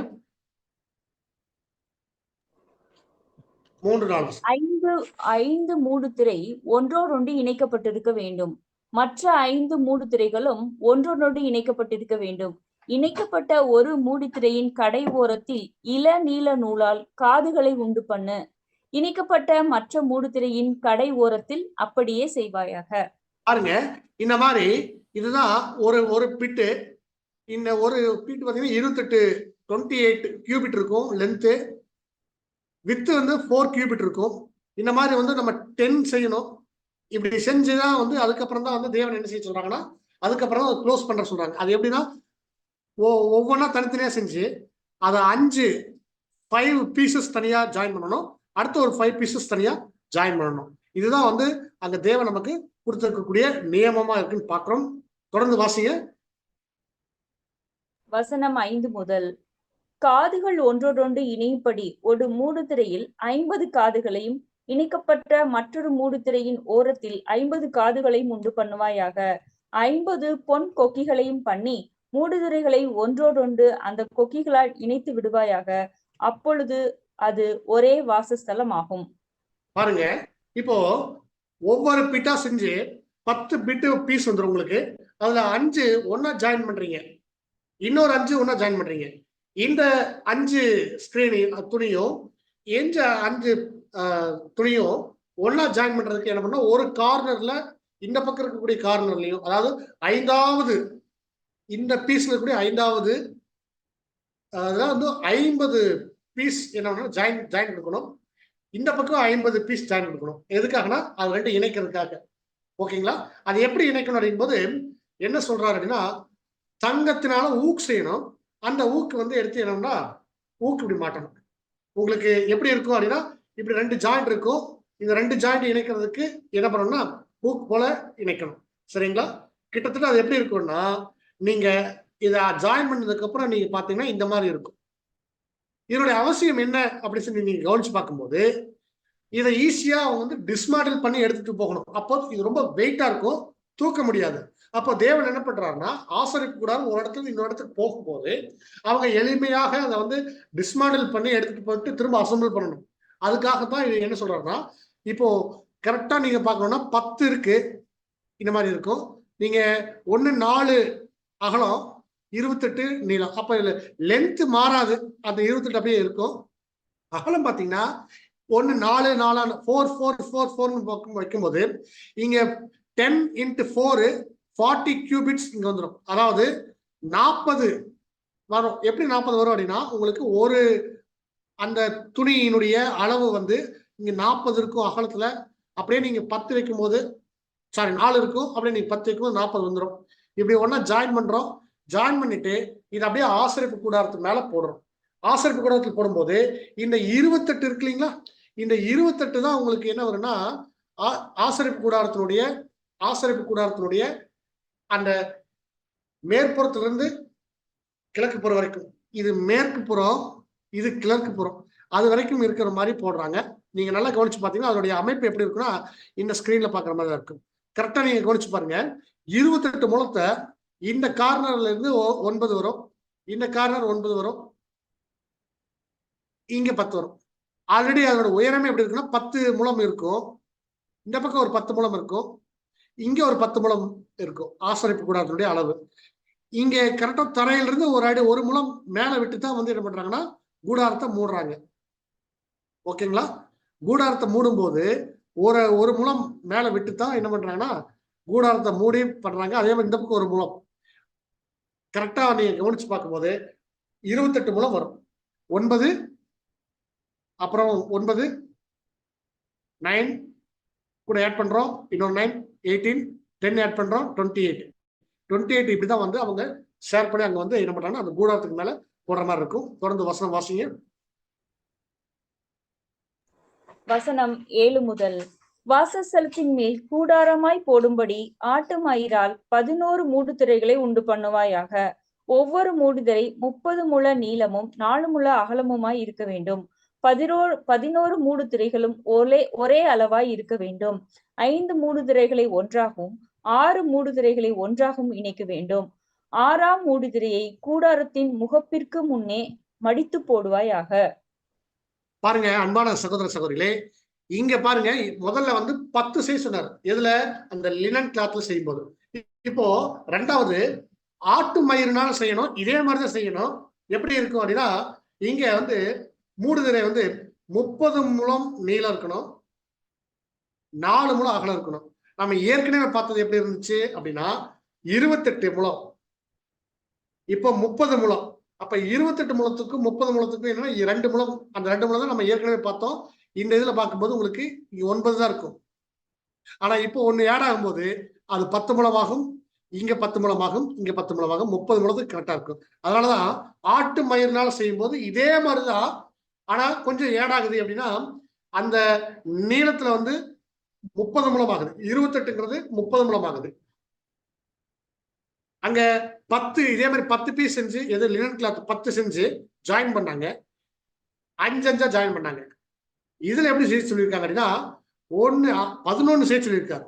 5 மூடு திரை ஒன்றோடொன்று இணைக்கப்பட்டிருக்க வேண்டும். மற்ற 5 மூடு திரைகளும் ஒன்றோடொன்று இணைக்கப்பட்டிருக்க வேண்டும். இணைக்கப்பட்ட ஒரு மூடி திரையின் கடை ஓரத்தில் இளநீல நூலால் காதுகளை உண்டு பண்ணு. இணைக்கப்பட்ட மற்ற மூடு திரையின் கடை ஓரத்தில் அப்படியே செய்வாயாக. பாருங்க, இந்த மாதிரி இதுதான் ஒரு பிட்டு. இந்த ஒரு பிட்டு பார்த்தீங்கன்னா 28 கியூபிட் இருக்கும் லென்த்து. வித்து வந்து 4 கியூபிட் இருக்கும். இந்த மாதிரி வந்து நம்ம 10 செய்யணும். இப்படி செஞ்சுதான் வந்து அதுக்கப்புறம் தான் வந்து தேவன் என்ன செய்ய சொல்றாங்கன்னா, அதுக்கப்புறம் தான் க்ளோஸ் பண்ற சொல்றாங்க. அது எப்படின்னா, ஒவ்வொன்றா தனித்தனியா செஞ்சு அதை 5 பீசஸ் தனியா ஜாயின் பண்ணணும். அடுத்து ஒரு 5 பீசஸ் தனியா ஜாயின் பண்ணணும். இதுதான் வந்து அங்க தேவன் நமக்கு கொடுத்திருக்கக்கூடிய நியமமா இருக்குன்னு பாக்குறோம். தொடர்ந்து வாசிங்க. வசனம் 5 முதல். காதுகள் ஒன்றோடொன்று இணையும்படி ஒரு மூடு திரையில் 50 காதுகளையும் இணைக்கப்பட்ட மற்றொரு மூடு திரையின் ஓரத்தில் 50 காதுகளையும் உண்டு பண்ணுவாயாக. 50 பொன் கொக்கிகளையும் பண்ணி மூடுதிரைகளை ஒன்றோடொன்று அந்த கொக்கிகளால் இணைத்து விடுவாயாக. அப்பொழுது அது ஒரே வாசஸ்தலம் ஆகும். பாருங்க, இப்போ ஒவ்வொரு பிட்டா செஞ்சு 10 பிட்டு பீஸ் வந்துடும் உங்களுக்கு. அதுல 5 ஒன்னா ஜாயின் பண்றீங்க, இன்னொரு 5 ஒன்னா ஜாயின் பண்றீங்க. இந்த 5 ஸ்கிரீன் துணியும் எந்த 5 துணியும் ஒன்னா ஜாயின் பண்றதுக்கு என்ன பண்ணா, ஒரு கார்னர்ல இந்த பக்கம் இருக்கக்கூடிய கார்னர்லயும், அதாவது 5வது இந்த பீஸ்ல இருக்கக்கூடிய 5வது அதாவது வந்து 50 பீஸ் என்ன பண்ணணும், ஜாயின் கொடுக்கணும். இந்த பக்கம் 50 பீஸ் ஜாயின் கொடுக்கணும். எதுக்காகனா அது ரெண்டு இணைக்கிறதுக்காக. ஓகேங்களா? அது எப்படி இணைக்கணும் அப்படிங்கும்போது என்ன சொல்றாரு அப்படின்னா, தங்கத்தினால ஊக்கு செய்யணும். அந்த ஊக்கு வந்து எடுத்து என்னன்னா ஊக்கு இப்படி மாட்டணும். உங்களுக்கு எப்படி இருக்கும் அப்படின்னா, இப்படி 2 ஜாயிண்ட் இருக்கும். இந்த 2 ஜாயிண்ட் இணைக்கிறதுக்கு என்ன பண்ணணும்னா ஊக்கு போல இணைக்கணும். சரிங்களா? கிட்டத்தட்ட அது எப்படி இருக்கும்னா, நீங்க இதை ஜாயின் பண்ணதுக்கு அப்புறம் நீங்க பாத்தீங்கன்னா இந்த மாதிரி இருக்கும். இதனுடைய அவசியம் என்ன அப்படின்னு சொல்லி நீங்க கவனிச்சு பார்க்கும்போது, இதை ஈஸியா அவங்க வந்து டிஸ்மாண்டில் பண்ணி எடுத்துட்டு போகணும். அப்போ இது ரொம்ப வெயிட்டா இருக்கும், தூக்க முடியாது. அப்போ தேவன் என்ன பண்றாருன்னா, ஆசரிப்பு கூடாது ஒரு இடத்துல இன்னொரு இடத்துக்கு போகும்போது அவங்க எளிமையாக அதை வந்து டிஸ்மாண்டில் பண்ணி எடுத்துட்டு போயிட்டு திரும்ப அசம்பிள் பண்ணணும். அதுக்காகத்தான் இது என்ன சொல்றாருன்னா, இப்போ கரெக்டா நீங்க பார்க்கணும்னா 10 இருக்கு, இந்த மாதிரி இருக்கும். நீங்க 1 4 அகலம், 28 நீளம். அப்ப லென்த் மாறாது, அந்த 28 அப்படியே இருக்கும். அகலம் பாத்தீங்கன்னா 1 4 4 4 4 4 4 வைக்கும்போது இங்க 10 × 4 40 கியூபிட்ஸ் இங்க வந்துடும். அதாவது 40 வரும். எப்படி 40 வரும் அப்படின்னா, உங்களுக்கு ஒரு அந்த துணியினுடைய அளவு வந்து இங்க 40 இருக்கும் அகலத்துல. அப்படியே நீங்க 10 வைக்கும் போது 4 இருக்கும், அப்படியே நீங்க 10 வைக்கும் போது 40 வந்துடும். இப்படி ஒன்னா ஜாயின் பண்றோம். ஜாயின் பண்ணிட்டு இது அப்படியே ஆசரிப்பு கூடாரத்துக்கு மேல போடுறோம். ஆசரிப்பு கூடாரத்தில் போடும்போது இந்த 28 இருக்கு இல்லைங்களா, இந்த 28 தான் உங்களுக்கு என்ன வரும்னா, ஆசரிப்பு கூடாரத்தினுடைய அந்த மேற்புறத்திலிருந்து கிழக்கு புறம் வரைக்கும், இது மேற்கு புறம், இது கிழக்கு புறம், அது வரைக்கும் இருக்கிற மாதிரி போடுறாங்க. நீங்க நல்லா கவனிச்சு பாத்தீங்கன்னா அதோடைய அமைப்பு எப்படி இருக்குன்னா, இந்த ஸ்கிரீன்ல பாக்குற மாதிரி தான் இருக்கும். கரெக்டா நீங்க கவனிச்சு பாருங்க. 28 முழத்தை இந்த கார்னர்ல இருந்து 9 வரும், இந்த கார்னர் 9 வரும், இங்க 10 வரும். ஆல்ரெடி அதோட உயரமே எப்படி இருக்குன்னா 10 முழம் இருக்கும். இந்த பக்கம் ஒரு 10 முழம் இருக்கும், இங்க ஒரு 10 முழம் இருக்கும். ஆசரிப்பு கூடாரத்தினுடைய அளவு இங்க கரெக்டா தரையிலிருந்து ஒரு அடி 1 முழம் மேல விட்டு தான் வந்து என்ன பண்றாங்கன்னா கூடாரத்தை மூடுறாங்க. ஓகேங்களா? கூடாரத்தை மூடும் போது ஒரு முழம் மேல விட்டு தான் என்ன பண்றாங்கன்னா கூடாரத்தை மூடி பண்றாங்க. அதே மாதிரி இந்த பக்கம் 1 முழம். கரெக்டா நீங்க கவனிச்சு பார்க்கும்போது 28 முழம் வரும். 9 அப்புறம் 9 9 கூட ஆட் பண்றோம், இன்னொரு 9 18 10 ஆட் பண்றோம் 28 இப்படிதான் வந்து அவங்க ஷேர் பண்ணி அங்க வந்து என்ன பண்றாங்கன்னா அந்த கூடாரத்துக்கு மேல போடுற மாதிரி இருக்கும். தொடர்ந்து வசனம் வாசிங்க. வசனம் 7 முதல். வாசஸ்தலத்தின் மேல் கூடாரமாய் போடும்படி ஆட்டு மயிரால் 11 மூடுதிரைகளை உண்டு பண்ணுவாயாக. ஒவ்வொரு மூடுதிரை 30 முழ நீளமும் 4 முழ அகலமுமாய் இருக்க வேண்டும். 11 மூடுதிரைகளும் ஒரே அளவாய் இருக்க வேண்டும். 5 மூடுதிரைகளை ஒன்றாகவும் 6 மூடுதிரைகளை ஒன்றாகவும் இணைக்க வேண்டும். 6ஆம் மூடுதிரையை கூடாரத்தின் முகப்பிற்கு முன்னே மடித்து போடுவாயாக. பாருங்க அன்பான சகோதர சகோதரிகளே, இங்க பாருங்க முதல்ல வந்து 10 செய்ய சொன்னார். எதுல? அந்த லினன் கிளாத்ல செய்யும் போது. இப்போ 2வது ஆட்டு மயிரினால செய்யணும். இதே மாதிரிதான் செய்யணும். எப்படி இருக்கும் அப்படின்னா, இங்க வந்து மூடுதிரை வந்து 30 முழம் நீளம் இருக்கணும், 4 முழம் அகலம் இருக்கணும். நம்ம ஏற்கனவே பார்த்தது எப்படி இருந்துச்சு அப்படின்னா 28 முழம், இப்போ 30 முழம். அப்ப 28 முழத்துக்கும் 30 முழத்துக்கும் என்னன்னா 2 முழம். அந்த 2 முழம் தான் நம்ம ஏற்கனவே பார்த்தோம். இந்த இதுல பார்க்கும்போது உங்களுக்கு 9 தான் இருக்கும். ஆனா இப்போ ஒண்ணு ஆட் ஆகும்போது அது 10 முழமாகும், இங்க 10 முழமாகும், இங்க 10 முழமாகும், 30 முழத்துக்கு கரெக்டா இருக்கும். அதனாலதான் ஆட்டு மயிரினால செய்யும் போது இதே மாதிரிதான், ஆனா கொஞ்சம் ஏட் ஆகுது அப்படின்னா அந்த நீளத்துல வந்து 30 முழம் ஆகுது, 28ங்கிறது 30 முழம் ஆகுது. அங்க 10 இதே மாதிரி 10 பீஸ் செஞ்சு எது லினன் கிளாத் 10 செஞ்சு ஜாயின் பண்ணாங்க, 5 ஜாயின் பண்ணாங்க. இதுல எப்படி செய்ய சொல்லியிருக்காங்க அப்படின்னா 11 செய்ய சொல்லியிருக்காரு.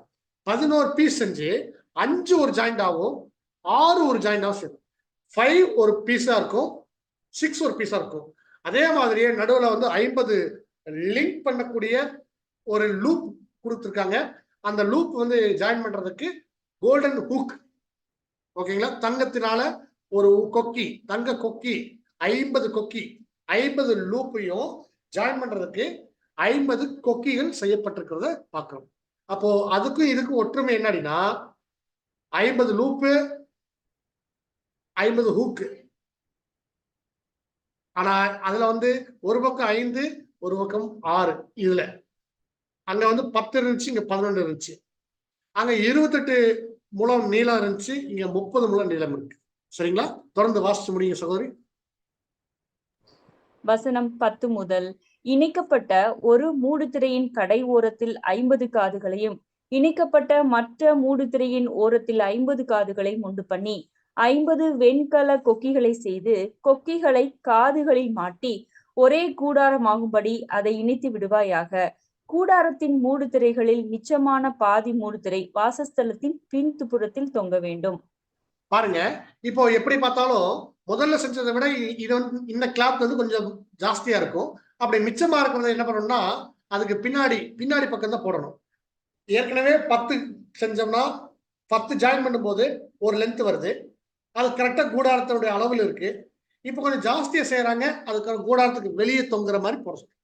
11 பீஸ் செஞ்சு 5 ஒரு ஜாயிண்ட் ஆகும், 6 ஒரு ஜாயிண்ட் ஆகும், 5 ஒரு பீஸா இருக்கும், 6 ஒரு பீஸா இருக்கும். அதே மாதிரியே நடுவுல வந்து 50 லிங்க் பண்ணக்கூடிய ஒரு லூப் கொடுத்துருக்காங்க. அந்த லூப் வந்து ஜாயின் பண்றதுக்கு கோல்டன் ஹூக், ஓகேங்களா, தங்கத்தினால ஒரு கொக்கி, தங்க கொக்கி 50 கொக்கி, 50 லூப்பையும் ஜாயின் பண்றதுக்கு 50 கொக்கிகள் செய்யப்பட்டிருக்கிறத பார்க்கிறோம். அப்போ அதுக்கும் இதுக்கும் ஒற்றுமை என்ன அப்படின்னா 50 லூப்பு 50 ஹூக்கு. ஆனா அதுல வந்து ஒரு பக்கம் 5, ஒரு பக்கம் 6. இதுல அங்க வந்து 10 இருந்துச்சு, இங்க 11 இருந்துச்சு. அங்க 28 முழம் நீளம் இருந்துச்சு, இங்க 30 முழம் நீளம் இருக்கு. சரிங்களா? தொடர்ந்து வாசிச்சு முடியுங்க சகோதரி. வசனம் 10 முதல். இணைக்கப்பட்ட ஒரு மூடுதிரையின் கடை ஓரத்தில் 50 காதுகளையும் இணைக்கப்பட்ட மற்ற மூடுதிரையின் ஓரத்தில் 50 காதுகளையும் உண்டு பண்ணி 50 வெண்கல கொக்கிகளை செய்து கொக்கிகளை காதுகளில் மாட்டி ஒரே கூடாரமாகும்படி அதை இணைத்து விடுவாயாக. கூடாரத்தின் மூடுதிரைகளில் மிச்சமான பாதி மூடுதிரை வாசஸ்தலத்தின் பின்புறத்தில் தொங்க வேண்டும். பாருங்க, இப்போ எப்படி பார்த்தாலும் முதல்ல செஞ்சதை விட இது வந்து இந்த கிளாத் வந்து கொஞ்சம் ஜாஸ்தியா இருக்கும். அப்படி மிச்சமா இருக்கிறத என்ன பண்ணணும்னா அதுக்கு பின்னாடி பக்கம் தான் போடணும். ஏற்கனவே 10 செஞ்சோம்னா 10 ஜாயின் பண்ணும்போது ஒரு லென்த் வருது. அது கரெக்டா கூடாரத்தினுடைய அளவில் இருக்கு. இப்போ கொஞ்சம் ஜாஸ்தியா செய்யறாங்க, அதுக்கு கூடாரத்துக்கு வெளியே தொங்குற மாதிரி போட சொல்றோம்.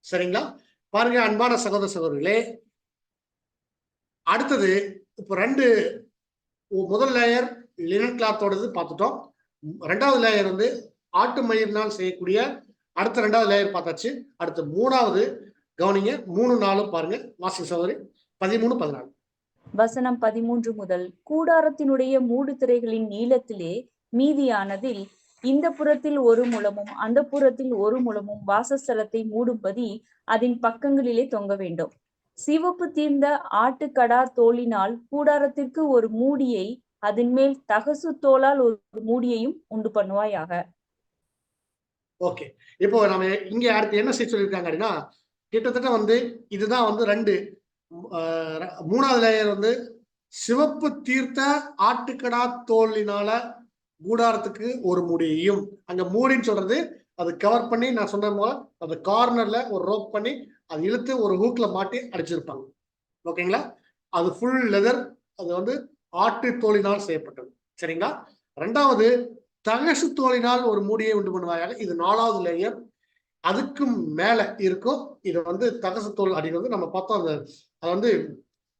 சரிங்களா? பாருங்க அன்பான சகோதர சகோதரிகளே, அடுத்தது இப்போ முதல் லேயர் லினன் கிளாத்தோடது பார்த்துட்டோம். 2வது லேயர் வந்து ஆட்டு மயிரினால் செய்யக்கூடிய அடுத்த 2வது லேயர் பார்த்தாச்சு. அடுத்து 3வது கவனிங்க, 3 4 பாருங்க. வாசி சகோதரி 13 14. வசனம் 13 முதல். கூடாரத்தினுடைய மூடுதிரைகளின் நீளத்திலே மீதியானதில் இந்த புறத்தில் ஒரு முழமும் அந்த புறத்தில் ஒரு முழமும் வாசஸ்தலத்தை மூடும்படி அதன் பக்கங்களிலே தொங்க வேண்டும். சிவப்பு தீர்ந்த ஆட்டுக்கடா தோலினால் கூடாரத்திற்கு ஒரு மூடியை, அதன் மேல் தகசு தோலால் ஒரு மூடியையும் உண்டு பண்ணுவாயாக. ஓகே, இப்போ நம்ம இங்க அடுத்து என்ன செய்ய சொல்லியிருக்காங்க அப்படின்னா, கிட்டத்தட்ட வந்து இதுதான் வந்து 3வது லேயர் வந்து சிவப்பு தீர்த்த ஆட்டுக்கடா தோலினால கூடாரத்துக்கு ஒரு மூடியையும், அங்க மூடின்னு சொல்றது அது கவர் பண்ணி, நான் சொன்ன போல அந்த கார்னர்ல ஒரு ரோப் பண்ணி அது இழுத்து ஒரு ஹூக்ல மாட்டி அடிச்சிருப்பாங்க. ஓகேங்களா? அது ஃபுல் லெதர், அது வந்து ஆட்டு தோலினால் செய்யப்பட்டது. சரிங்களா? 2வது தகசு தோலினால் ஒரு மூடியை உண்டு பண்ணுவாங்க. இது 4வது லேயர். அதுக்கும் மேல இருக்கும் இது வந்து தகசு தோல் அப்படின்னு வந்து நம்ம பார்த்தோம்.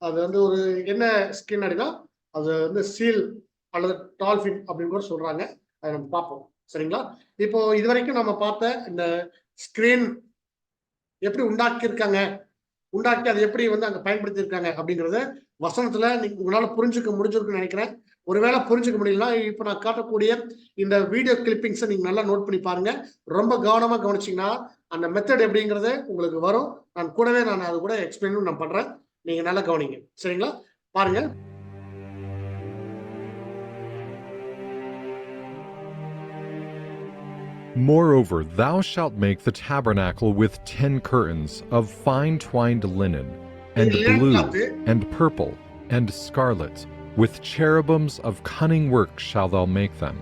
அது வந்து ஒரு என்ன ஸ்கின் அப்படின்னா அது வந்து சீல் அல்லது டால்பின் அப்படின்னு கூட சொல்றாங்க. அதை நம்ம பார்ப்போம். சரிங்களா? இப்போ இது வரைக்கும் நம்ம பார்த்த இந்த ஸ்கிரீன் எப்படி உண்டாக்கி அதை எப்படி வந்து அங்க பயன்படுத்தி இருக்காங்க அப்படிங்கறத வசனத்துல உங்களால புரிஞ்சுக்க முடிஞ்சிருக்குன்னு நினைக்கிறேன். ஒருவேளை புரிஞ்சுக்க முடியலன்னா இப்ப நான் காட்டக்கூடிய இந்த வீடியோ கிளிப்பிங்ஸை நீங்க நல்லா நோட் பண்ணி பாருங்க. ரொம்ப கவனமா கவனிச்சீங்கன்னா அந்த மெத்தட் எப்படிங்கிறது உங்களுக்கு வரும். நான் கூடவே அது கூட எக்ஸ்பிளைனும் நான் பண்றேன். நீங்க நல்லா கவனிங்க. சரிங்களா? பாருங்க. Moreover, thou shalt make the tabernacle with 10 curtains of fine twined linen, and blue, and purple, and scarlet, with cherubims of cunning work shalt thou make them.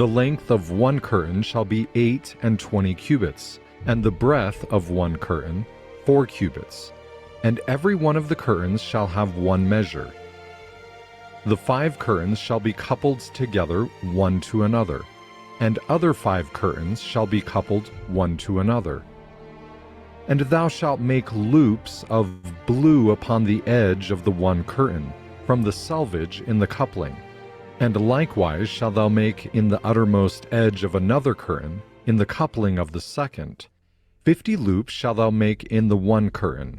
The length of one curtain shall be 8 and 20 cubits, and the breadth of one curtain 4 cubits, and every one of the curtains shall have one measure. The 5 curtains shall be coupled together one to another, and other 5 curtains shall be coupled one to another. And thou shalt make loops of blue upon the edge of the one curtain, from the selvage in the coupling. And likewise shalt thou make in the uttermost edge of another curtain, in the coupling of the second. 50 loops shalt thou make in the one curtain,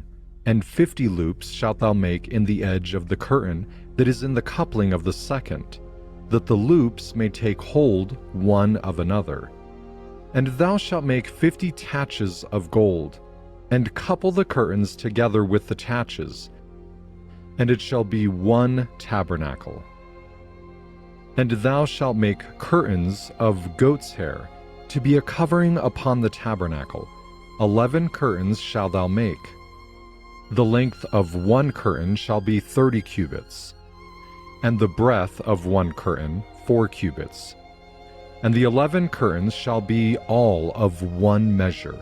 and 50 loops shalt thou make in the edge of the curtain that is in the coupling of the second, that the loops may take hold one of another. And thou shalt make 50 taches of gold, and couple the curtains together with the taches, and it shall be one tabernacle. And thou shalt make curtains of goat's hair, to be a covering upon the tabernacle. 11 curtains shalt thou make. The length of one curtain shall be 30 cubits, and the breadth of one curtain 4 cubits. And the 11 curtains shall be all of one measure.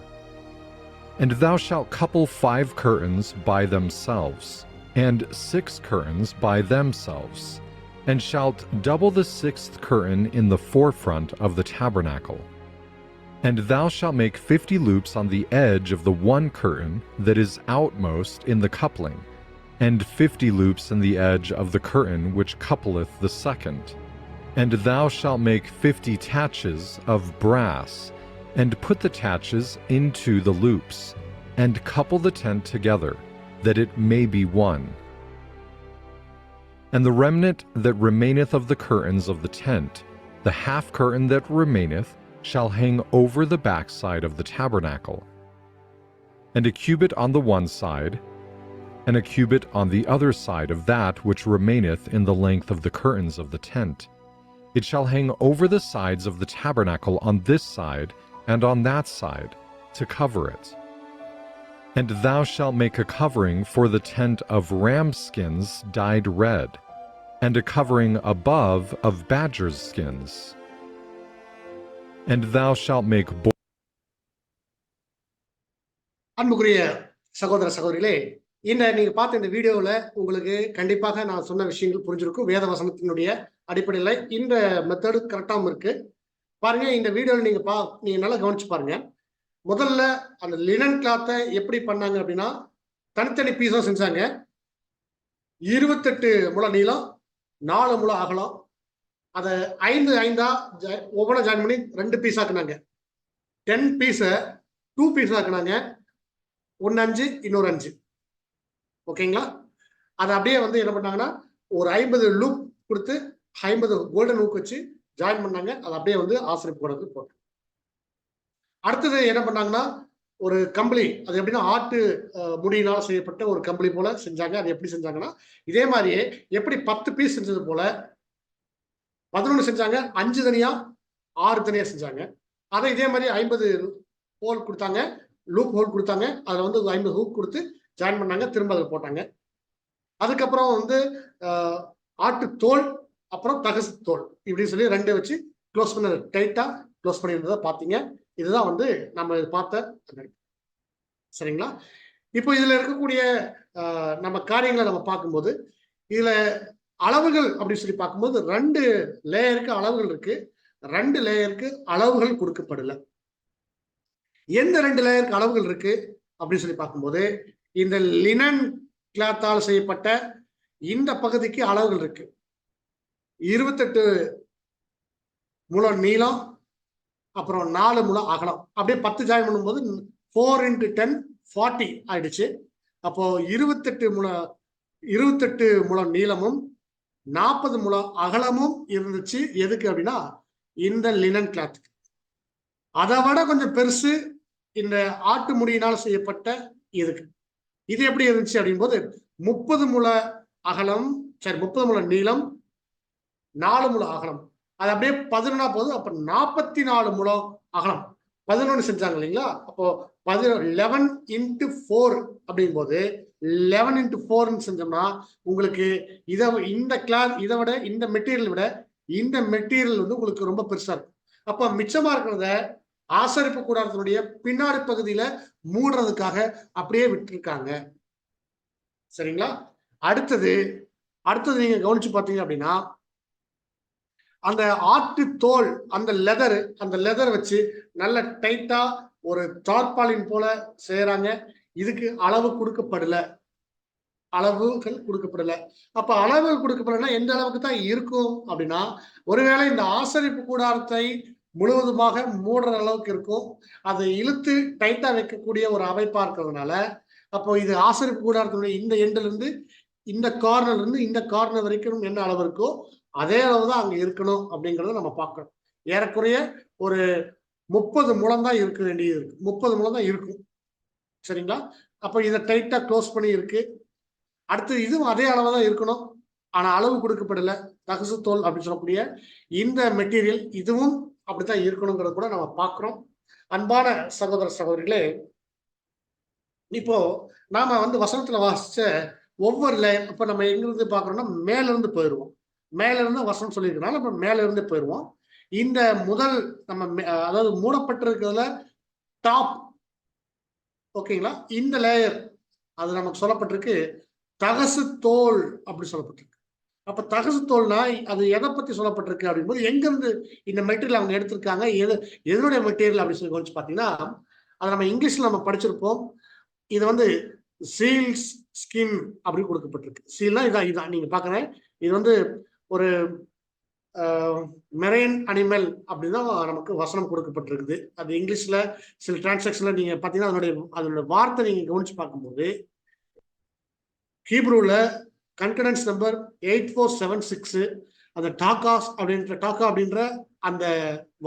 And thou shalt couple 5 curtains by themselves, and 6 curtains by themselves, and shalt double the 6th curtain in the forefront of the tabernacle. And thou shalt make 50 loops on the edge of the one curtain that is outmost in the coupling, and 50 loops in the edge of the curtain which coupleth the second. And thou shalt make 50 taches of brass, and put the taches into the loops, and couple the tent together, that it may be one. And the remnant that remaineth of the curtains of the tent, the half curtain that remaineth, shall hang over the backside of the tabernacle. And a cubit on the one side, and a cubit on the other side of that which remaineth in the length of the curtains of the tent. It shall hang over the sides of the tabernacle on this side and on that side, to cover it. And thou shalt make a covering for the tent of ram skins dyed red, and a covering above of badgers' skins. And thou shalt make அன்புக்குரிய சகோதர சகோதரிகளே, நீங்க பார்த்த இந்த வீடியோவில் உங்களுக்கு கண்டிப்பாக நான் சொன்ன விஷயங்கள் புரிஞ்சிருக்கும். வேத வசனத்தினுடைய அடிப்படையில் இந்த மெத்தடு கரெக்டாகவும் இருக்கு. பாருங்க, இந்த வீடியோவில் நீங்க நல்லா கவனிச்சு பாருங்க. முதல்ல அந்த லினன் கிளாத்தை எப்படி பண்ணாங்க அப்படின்னா, தனித்தனி பீஸா செஞ்சாங்க. 28 முழ நீளம், 4 முழ அகலம். அதை 5 ஒவ்வொன்றா ஜாயின் பண்ணி 2 பீஸ் ஆக்குனாங்க. 10 பீஸை 2 பீஸ் ஆக்குனாங்க. 1 5 இன்னொரு 5. ஓகேங்களா? அதை அப்படியே என்ன பண்ணாங்கன்னா, ஒரு 50 லூப் கொடுத்து 50 கோல்டன் லூப் வச்சு ஜாயின் பண்ணாங்க. அதை அப்படியே ஆசிரியப்பு கூடத்துக்கு போட்டு, அடுத்தது என்ன பண்ணாங்கன்னா, ஒரு கம்பளி, அது எப்படின்னா ஆட்டு முடியினால் செய்யப்பட்ட ஒரு கம்பளி போல செஞ்சாங்க. அது எப்படி செஞ்சாங்கன்னா, இதே மாதிரியே எப்படி 10 பீஸ் செஞ்சது போல 11 செஞ்சாங்க. 5 தனியா 6 தனியா செஞ்சாங்க. அதை இதே மாதிரி 50 ஹோல் கொடுத்தாங்க, லூப் ஹோல் கொடுத்தாங்க. அதில் 50 ஹூக் கொடுத்து ஜாயின் பண்ணாங்க. திரும்ப அதில் போட்டாங்க. அதுக்கப்புறம் ஆட்டு தோல், அப்புறம் தகசு தோல், இப்படின்னு சொல்லி 2 வச்சு க்ளோஸ் பண்ண, டைட்டா க்ளோஸ் பண்ணியிருந்ததை பார்த்தீங்க. இதுதான் நம்ம பார்த்த, சரிங்களா? இப்போ இதுல இருக்கக்கூடிய நம்ம காரியங்களை நம்ம பார்க்கும்போது, இதுல அளவுகள் அப்படின்னு சொல்லி பார்க்கும்போது 2 லேயருக்கு அளவுகள் இருக்கு. 2 லேயருக்கு அளவுகள் கொடுக்கப்படல. எந்த 2 லேயருக்கு அளவுகள் இருக்கு அப்படின்னு சொல்லி பார்க்கும்போது, இந்த லினன் கிளாத்தால் செய்யப்பட்ட இந்த பகுதிக்கு அளவுகள் இருக்கு. 28 முழம் நீளம், அப்புறம் 4 முழம் அகலம். அப்படியே 10 ஜாயின் பண்ணும்போது 4 × 10 40 ஆயிடுச்சு. அப்போ 28 முழம் நீளமும் 40 முழம் அகலமும் இருந்துச்சு. எதுக்கு அப்படின்னா, இந்த லினன் கிளாத். அதை விட கொஞ்சம் பெருசு இந்த ஆட்டு முடியினால் செய்யப்பட்ட இதுக்கு. இது எப்படி இருந்துச்சு அப்படின் போது 30 முழ அகலம், 30 முழ நீளம், 4 முழ அகலம். அது அப்படியே 11 போகுது. அப்ப 44 முழம் அகலம். 11 செஞ்சாங்க இல்லைங்களா? அப்போ 11 × 4 அப்படிங்கும் போது 11 × 4 செஞ்சோம்னா உங்களுக்கு இந்த கிளாத் இதை விட, இந்த மெட்டீரியல் விட இந்த மெட்டீரியல் உங்களுக்கு ரொம்ப பெருசா இருக்கும். அப்ப மிச்சமா இருக்கிறத ஆசரிப்பு கூடாரத்தினுடைய பின்னாடி பகுதியில மூடுறதுக்காக அப்படியே விட்டுருக்காங்க. சரிங்களா? அடுத்தது நீங்க கவனிச்சு பார்த்தீங்க அப்படின்னா, அந்த ஆட்டு தோல், அந்த லெதர் வச்சு நல்ல டைட்டா ஒரு தார்பாலின் போல செய்யறாங்க. இதுக்கு அளவுகள் கொடுக்கப்படல. அப்ப அளவுகள் கொடுக்கப்படலன்னா எந்த அளவுக்கு தான் இருக்கும் அப்படின்னா, ஒருவேளை இந்த ஆசரிப்பு கூடாரத்தை முழுவதுமாக மூடுற அளவுக்கு இருக்கும். அதை இழுத்து டைட்டா வைக்கக்கூடிய ஒரு அமைப்பா இருக்கிறதுனால, அப்போ இது ஆசரிப்பு கூடாரத்தினுடைய இந்த எண்ட்ல இருந்து இந்த கார்னர்ல இருந்து இந்த கார்னர் வரைக்கும் என்ன அளவு இருக்கோ அதே அளவுதான் அங்க இருக்கணும் அப்படிங்கறத நம்ம பார்க்கணும். ஏறக்குறைய ஒரு 30 முழம் தான் இருக்க வேண்டியது இருக்கு. 30 முழம் தான் இருக்கும். சரிங்களா? அப்ப இதை டைட்டா க்ளோஸ் பண்ணி இருக்கு. அடுத்து இதுவும் அதே அளவு தான் இருக்கணும். ஆனா அளவு கொடுக்கப்படல. தகசு தோல் அப்படின்னு சொல்லக்கூடிய இந்த மெட்டீரியல் இதுவும் அப்படித்தான் இருக்கணுங்கிறத கூட நம்ம பார்க்கிறோம். அன்பான சகோதர சகோதரிகளே, இப்போ நாம வசனத்துல வாசிச்ச ஒவ்வொரு லைன், இப்ப நம்ம எங்கிருந்து பாக்குறோம்னா மேல இருந்து போயிடுவோம். மேல இருந்து வசனம் சொல்லியிருக்கனால நம்ம மேல இருந்து போயிடுவோம். இந்த முதல் நம்ம அதாவது மூடப்பட்டிருக்கிறதுல டாப் ஓகேங்களா? இந்த லேயர் அது நமக்கு சொல்லப்பட்டிருக்கு தகசு தோல் அப்படி சொல்லப்பட்டிருக்கு. அப்ப தகசு தோல்னா அது எதை பத்தி சொல்லப்பட்டிருக்கு அப்படிங்கும்போது எங்க இருந்து இந்த மெட்டீரியல் அவங்க எடுத்திருக்காங்க, எதனுடைய மெட்டீரியல் அப்படின்னு சொல்லி கொஞ்சம் பாத்தீங்கன்னா, அதை நம்ம இங்கிலீஷ்ல நம்ம படிச்சிருப்போம். இது வந்து சீல்ஸ் ஸ்கின் அப்படின்னு கொடுக்கப்பட்டிருக்கு. சீல்னா இதான் நீங்க பாக்குறேன். இது வந்து ஒரு மெரைன் அனிமல் அப்படின்னு தான் நமக்கு வசனம் கொடுக்கப்பட்டிருக்குது. அது இங்கிலீஷ்ல சில டிரான்சாக்ஷன்ல நீங்க பாத்தீங்கன்னா அதனுடைய வார்த்தை நீங்க கவனிச்சு பார்க்கும்போது ஹீப்ரூல கன்கரன்ஸ் நம்பர் 8476 அந்த டாக்கா அப்படின்ற அந்த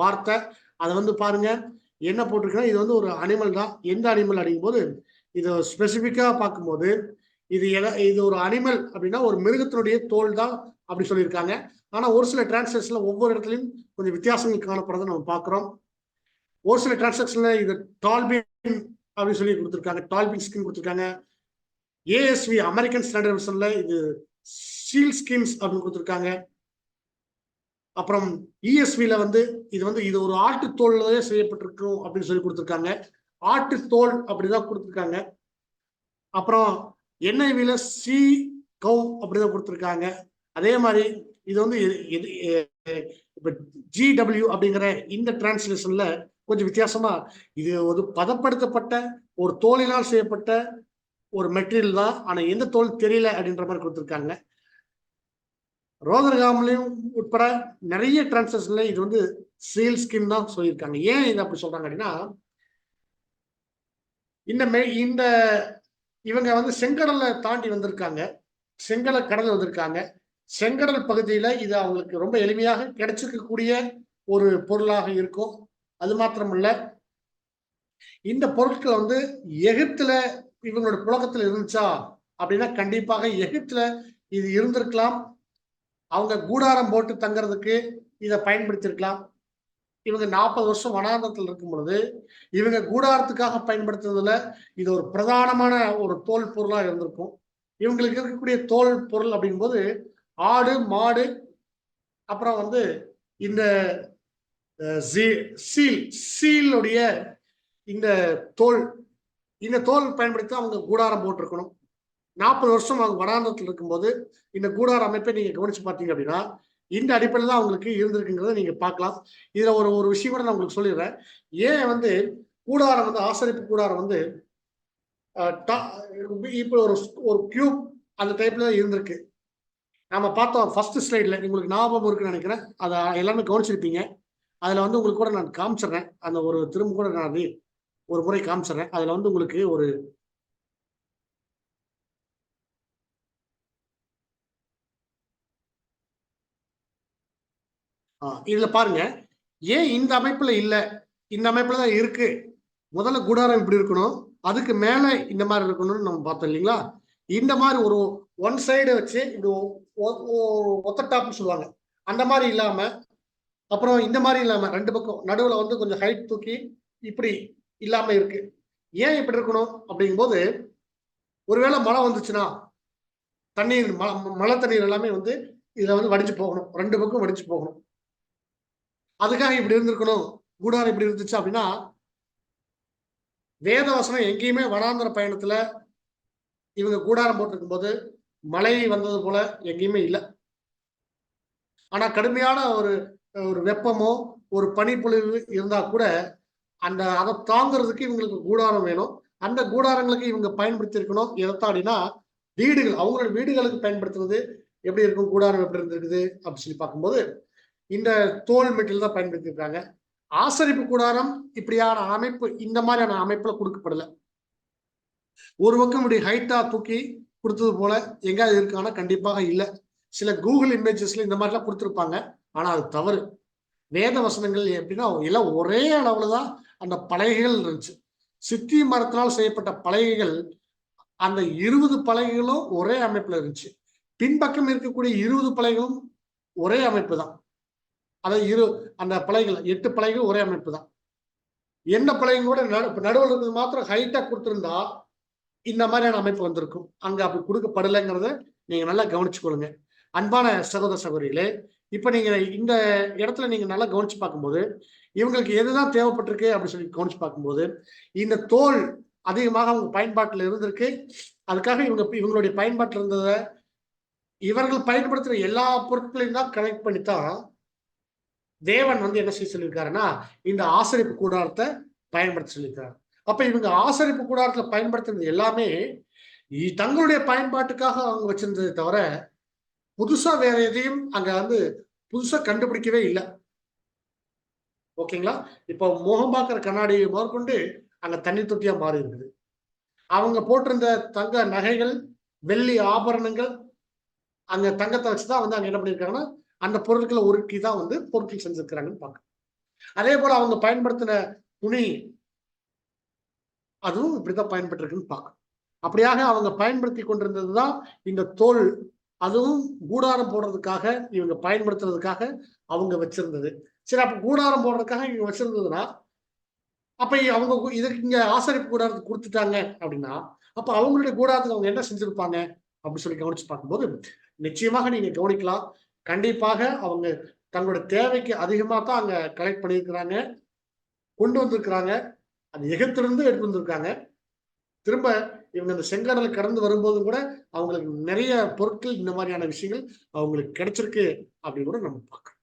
வார்த்தை அதை வந்து பாருங்க என்ன போட்டிருக்குன்னா, இது வந்து ஒரு அனிமல் தான். எந்த அனிமல் அப்படிங்கும் போது இது ஸ்பெசிபிக்கா பார்க்கும்போது இது ஒரு அனிமல் அப்படின்னா ஒரு மிருகத்தினுடைய தோல் தான் அப்படி சொல்லியிருக்காங்க. ஆனா ஒரு சில டிரான்ஸ்லேஷன்ல ஒவ்வொரு இடத்துலையும் கொஞ்சம் வித்தியாசங்கள் காணப்படுறதை நம்ம பார்க்கிறோம். ஒரு சில டிரான்ஸ்லேஷன்ல இது டால்பின் அப்படின்னு சொல்லி கொடுத்துருக்காங்க, டால்பின் ஸ்கின் கொடுத்துருக்காங்க. ஏஎஸ்வி அமெரிக்கன் ஸ்டாண்டர்ட் வெர்ஷன்ல இது சீல் ஸ்கின்ஸ் அப்படின்னு கொடுத்துருக்காங்க. அப்புறம் இஎஸ்வில வந்து இது ஒரு ஆட்டு தோல்லே செய்யப்பட்டிருக்கும் அப்படின்னு சொல்லி கொடுத்துருக்காங்க. ஆட்டு தோல் அப்படிதான் கொடுத்துருக்காங்க. அப்புறம் என்ஐவில சி கவ் அப்படிதான் கொடுத்துருக்காங்க. அதே மாதிரி இது வந்து ஜிடபிள்யூ அப்படிங்கிற இந்த டிரான்ஸ்லேஷன்ல கொஞ்சம் வித்தியாசமா இது ஒரு பதப்படுத்தப்பட்ட ஒரு தோலினால் செய்யப்பட்ட ஒரு மெட்டீரியல் தான், ஆனா எந்த தோல் தெரியல அப்படின்ற மாதிரி கொடுத்துருக்காங்க. ரோதர்காம்லயும் உட்பட நிறைய டிரான்ஸ்லேஷன்ல இது வந்து சீல் ஸ்கின் தான் சொல்லியிருக்காங்க. ஏன் இது அப்படி சொல்றாங்க அப்படின்னா, இந்த இவங்க வந்து செங்கடலை தாண்டி வந்திருக்காங்க, செங்கடல் கடல் வந்திருக்காங்க. செங்கடல் பகுதியில இது அவங்களுக்கு ரொம்ப எளிமையாக கிடைச்சிருக்கக்கூடிய ஒரு பொருளாக இருக்கும். அது மாத்திரமல்ல, இந்த பொருட்கள் வந்து எகிப்துல இவங்களோட புழக்கத்துல இருந்துச்சா அப்படின்னா கண்டிப்பாக எகிப்துல இது இருந்திருக்கலாம். அவங்க கூடாரம் போட்டு தங்கறதுக்கு இதை பயன்படுத்தியிருக்கலாம். இவங்க 40 வருஷம் வனாந்தரத்தில் இருக்கும் பொழுது இவங்க கூடாரத்துக்காக பயன்படுத்துறதுல இது ஒரு பிரதானமான ஒரு தோல் பொருளா இருந்திருக்கும். இவங்களுக்கு இருக்கக்கூடிய தோல் பொருள் அப்படிங்கும்போது ஆடு, மாடு, அப்புறம் வந்து இந்த சீலுடைய இந்த தோல் பயன்படுத்தி அவங்க கூடாரம் போட்டிருக்கணும். 40 வருஷம் அவங்க வனாந்தரத்தில் இருக்கும்போது இந்த கூடார அமைப்பை நீங்க கவனிச்சு பார்த்தீங்க அப்படின்னா இந்த அடிப்படையில் தான் அவங்களுக்கு இருந்திருக்குங்கிறத நீங்க பார்க்கலாம். இதுல ஒரு விஷயம் கூட நான் உங்களுக்கு சொல்லிடுறேன். ஏன் வந்து கூடாரம் வந்து ஆசரிப்பு கூடாரம் வந்து இப்போ ஒரு கியூப் அந்த டைப்ல தான் இருந்திருக்கு. நம்ம பார்த்தோம் ஃபர்ஸ்ட் ஸ்லைட்ல, உங்களுக்கு ஞாபகம் இருக்குன்னு நினைக்கிறேன். அதை எல்லாமே கவனிச்சிருப்பீங்க. அதுல வந்து உங்களுக்கு கூட நான் காமிச்சிடுறேன். அந்த ஒரு திரும்ப கூட நான் ஒரு முறை காமிச்சிடுறேன். அதுல வந்து உங்களுக்கு ஒரு இதுல பாருங்க, ஏன் இந்த அமைப்புல இல்ல, இந்த அமைப்புல தான் இருக்கு. முதல்ல கூடாரம் இப்படி இருக்கணும், அதுக்கு மேல இந்த மாதிரி இருக்கணும்னு நம்ம பார்த்தோம் இல்லைங்களா? இந்த மாதிரி ஒரு ஒன் சைடு வச்சு இது ஒத்த டாப்னு சொல்லுவாங்க, அந்த மாதிரி இல்லாம, அப்புறம் இந்த மாதிரி இல்லாம ரெண்டு பக்கம் நடுவுல வந்து கொஞ்சம் ஹைட் தூக்கி இப்படி இல்லாம இருக்கு. ஏன் இப்படி இருக்கணும் அப்படிங்கும்போது, ஒருவேளை மழை வந்துச்சுன்னா தண்ணீர் மழை தண்ணீர் எல்லாமே வந்து இதுல வந்து வடிஞ்சு போகணும், ரெண்டு பக்கம் வடிஞ்சு போகணும். அதுக்காக இப்படி இருந்திருக்கணும். கூடாரம் இப்படி இருந்துச்சு அப்படின்னா, வேதவசனம் எங்கேயுமே வனாந்தர பயணத்துல இவங்க கூடாரம் போட்டிருக்கும் போது மழை வந்தது போல எங்கேயுமே இல்லை. ஆனா கடுமையான ஒரு வெப்பமோ ஒரு பனிப்பொழிவு இருந்தா கூட அதை தாங்கிறதுக்கு இவங்களுக்கு கூடாரம் வேணும். அந்த கூடாரங்களுக்கு இவங்க பயன்படுத்தி இருக்கணும். எதைத்தான் அப்படின்னா வீடுகள், அவங்களோட வீடுகளுக்கு பயன்படுத்துறது எப்படி இருக்கும், கூடாரம் எப்படி இருந்திருக்குது அப்படின்னு சொல்லி பார்க்கும்போது இந்த தோல் மெட்டீரியல் தான் பயன்படுத்தி இருக்காங்க. ஆசரிப்பு கூடாரம் இப்படியான அமைப்பு இந்த மாதிரியான அமைப்புல கொடுக்கப்படல. ஒரு பக்கம் இப்படி ஹைட்டா தூக்கி கொடுத்தது போல எங்காவது இருக்கானா கண்டிப்பாக இல்லை. சில கூகுள் இமேஜஸ்ல இந்த மாதிரிலாம் கொடுத்துருப்பாங்க, ஆனா அது தவறு. வேத வசனங்கள் எப்படின்னா எல்லாம் ஒரே அளவுலதான் அந்த பலகைகள் இருந்துச்சு. சித்தி மரத்தினால் செய்யப்பட்ட பலகைகள், அந்த 20 பலகைகளும் ஒரே அமைப்புல இருந்துச்சு. பின்பக்கம் இருக்கக்கூடிய 20 பலகைகளும் ஒரே அமைப்பு தான். அதாவது அந்த பலகைகள் 8 பலகைகள் ஒரே அமைப்பு தான். எந்த பலகையும் கூட நடுவில் இருக்கிறது மாத்திரம் ஹைட்டா கொடுத்திருந்தா இந்த மாதிரியான அமைப்பு வந்திருக்கும். அங்க அப்படி கொடுக்கப்படலைங்கிறத நீங்க நல்லா கவனிச்சுக்கொள்ளுங்க. அன்பான சகோதர சகோதரிகளே, இப்ப நீங்க இந்த இடத்துல நீங்க நல்லா கவனிச்சு பார்க்கும்போது இவங்களுக்கு எதுதான் தேவைப்பட்டிருக்கு அப்படின்னு சொல்லி கவனிச்சு பார்க்கும்போது இந்த தோல் அதிகமாக அவங்க பயன்பாட்டில் இருந்திருக்கு. அதுக்காக இவங்களுடைய பயன்பாட்டில் இருந்ததை இவர்கள் பயன்படுத்துற எல்லா பொருட்களையும் தான் கனெக்ட் பண்ணித்தான் தேவன் என்ன செய்ய சொல்லியிருக்காருன்னா இந்த ஆசரிப்பு கூடாரத்தை பயன்படுத்த சொல்லியிருக்காரு. அப்ப இவங்க ஆசரிப்பு கூடாரத்துல பயன்படுத்துறது எல்லாமே தங்களுடைய பயன்பாட்டுக்காக அவங்க வச்சிருந்ததை தவிர புதுசா வேற எதையும் அங்க புதுசா கண்டுபிடிக்கவே இல்லை. ஓகேங்களா? இப்போ முகம் பார்க்கிற கண்ணாடியை முதற்கொண்டு அங்க தண்ணி தொட்டியா மாறி இருக்குது. அவங்க போட்டிருந்த தங்க நகைகள், வெள்ளி ஆபரணங்கள், அங்க தங்கத்தை வச்சுதான் அங்க என்ன பண்ணிருக்காங்கன்னா அந்த பொருட்களை உருக்கி தான் பொருட்கள் செஞ்சிருக்கிறாங்கன்னு பார்க்க. அதே போல அவங்க பயன்படுத்தின துணி அதுவும் இப்படிதான் பயன்பட்டு இருக்குன்னு பார்க்க. அப்படியாக அவங்க பயன்படுத்தி கொண்டிருந்ததுதான் இந்த தோல். அதுவும் கூடாரம் போடுறதுக்காக இவங்க பயன்படுத்துறதுக்காக அவங்க வச்சிருந்தது. சரி, அப்ப கூடாரம் போடுறதுக்காக இவங்க வச்சிருந்ததுன்னா அப்ப அவங்க இதுக்கு இங்க ஆசரிப்பு கூடாரத்துக்கு கொடுத்துட்டாங்க அப்படின்னா அப்ப அவங்களுடைய கூடாரத்துக்கு அவங்க என்ன செஞ்சிருப்பாங்க அப்படின்னு சொல்லி கவனிச்சு பார்க்கும்போது நிச்சயமாக நீங்க கவனிக்கலாம். கண்டிப்பாக அவங்க தங்களோட தேவைக்கு அதிகமா தான் அங்க கலெக்ட் பண்ணியிருக்கிறாங்க, கொண்டு வந்திருக்கிறாங்க. அது எகிப்திலிருந்து எடுத்து வந்திருக்காங்க. திரும்ப இவங்க இந்த செங்கடலை கடந்து வரும்போது கூட அவங்களுக்கு நிறைய பொருட்கள், இந்த மாதிரியான விஷயங்கள் அவங்களுக்கு கிடைச்சிருக்கு அப்படின்னு கூட நம்ம பார்க்கணும்.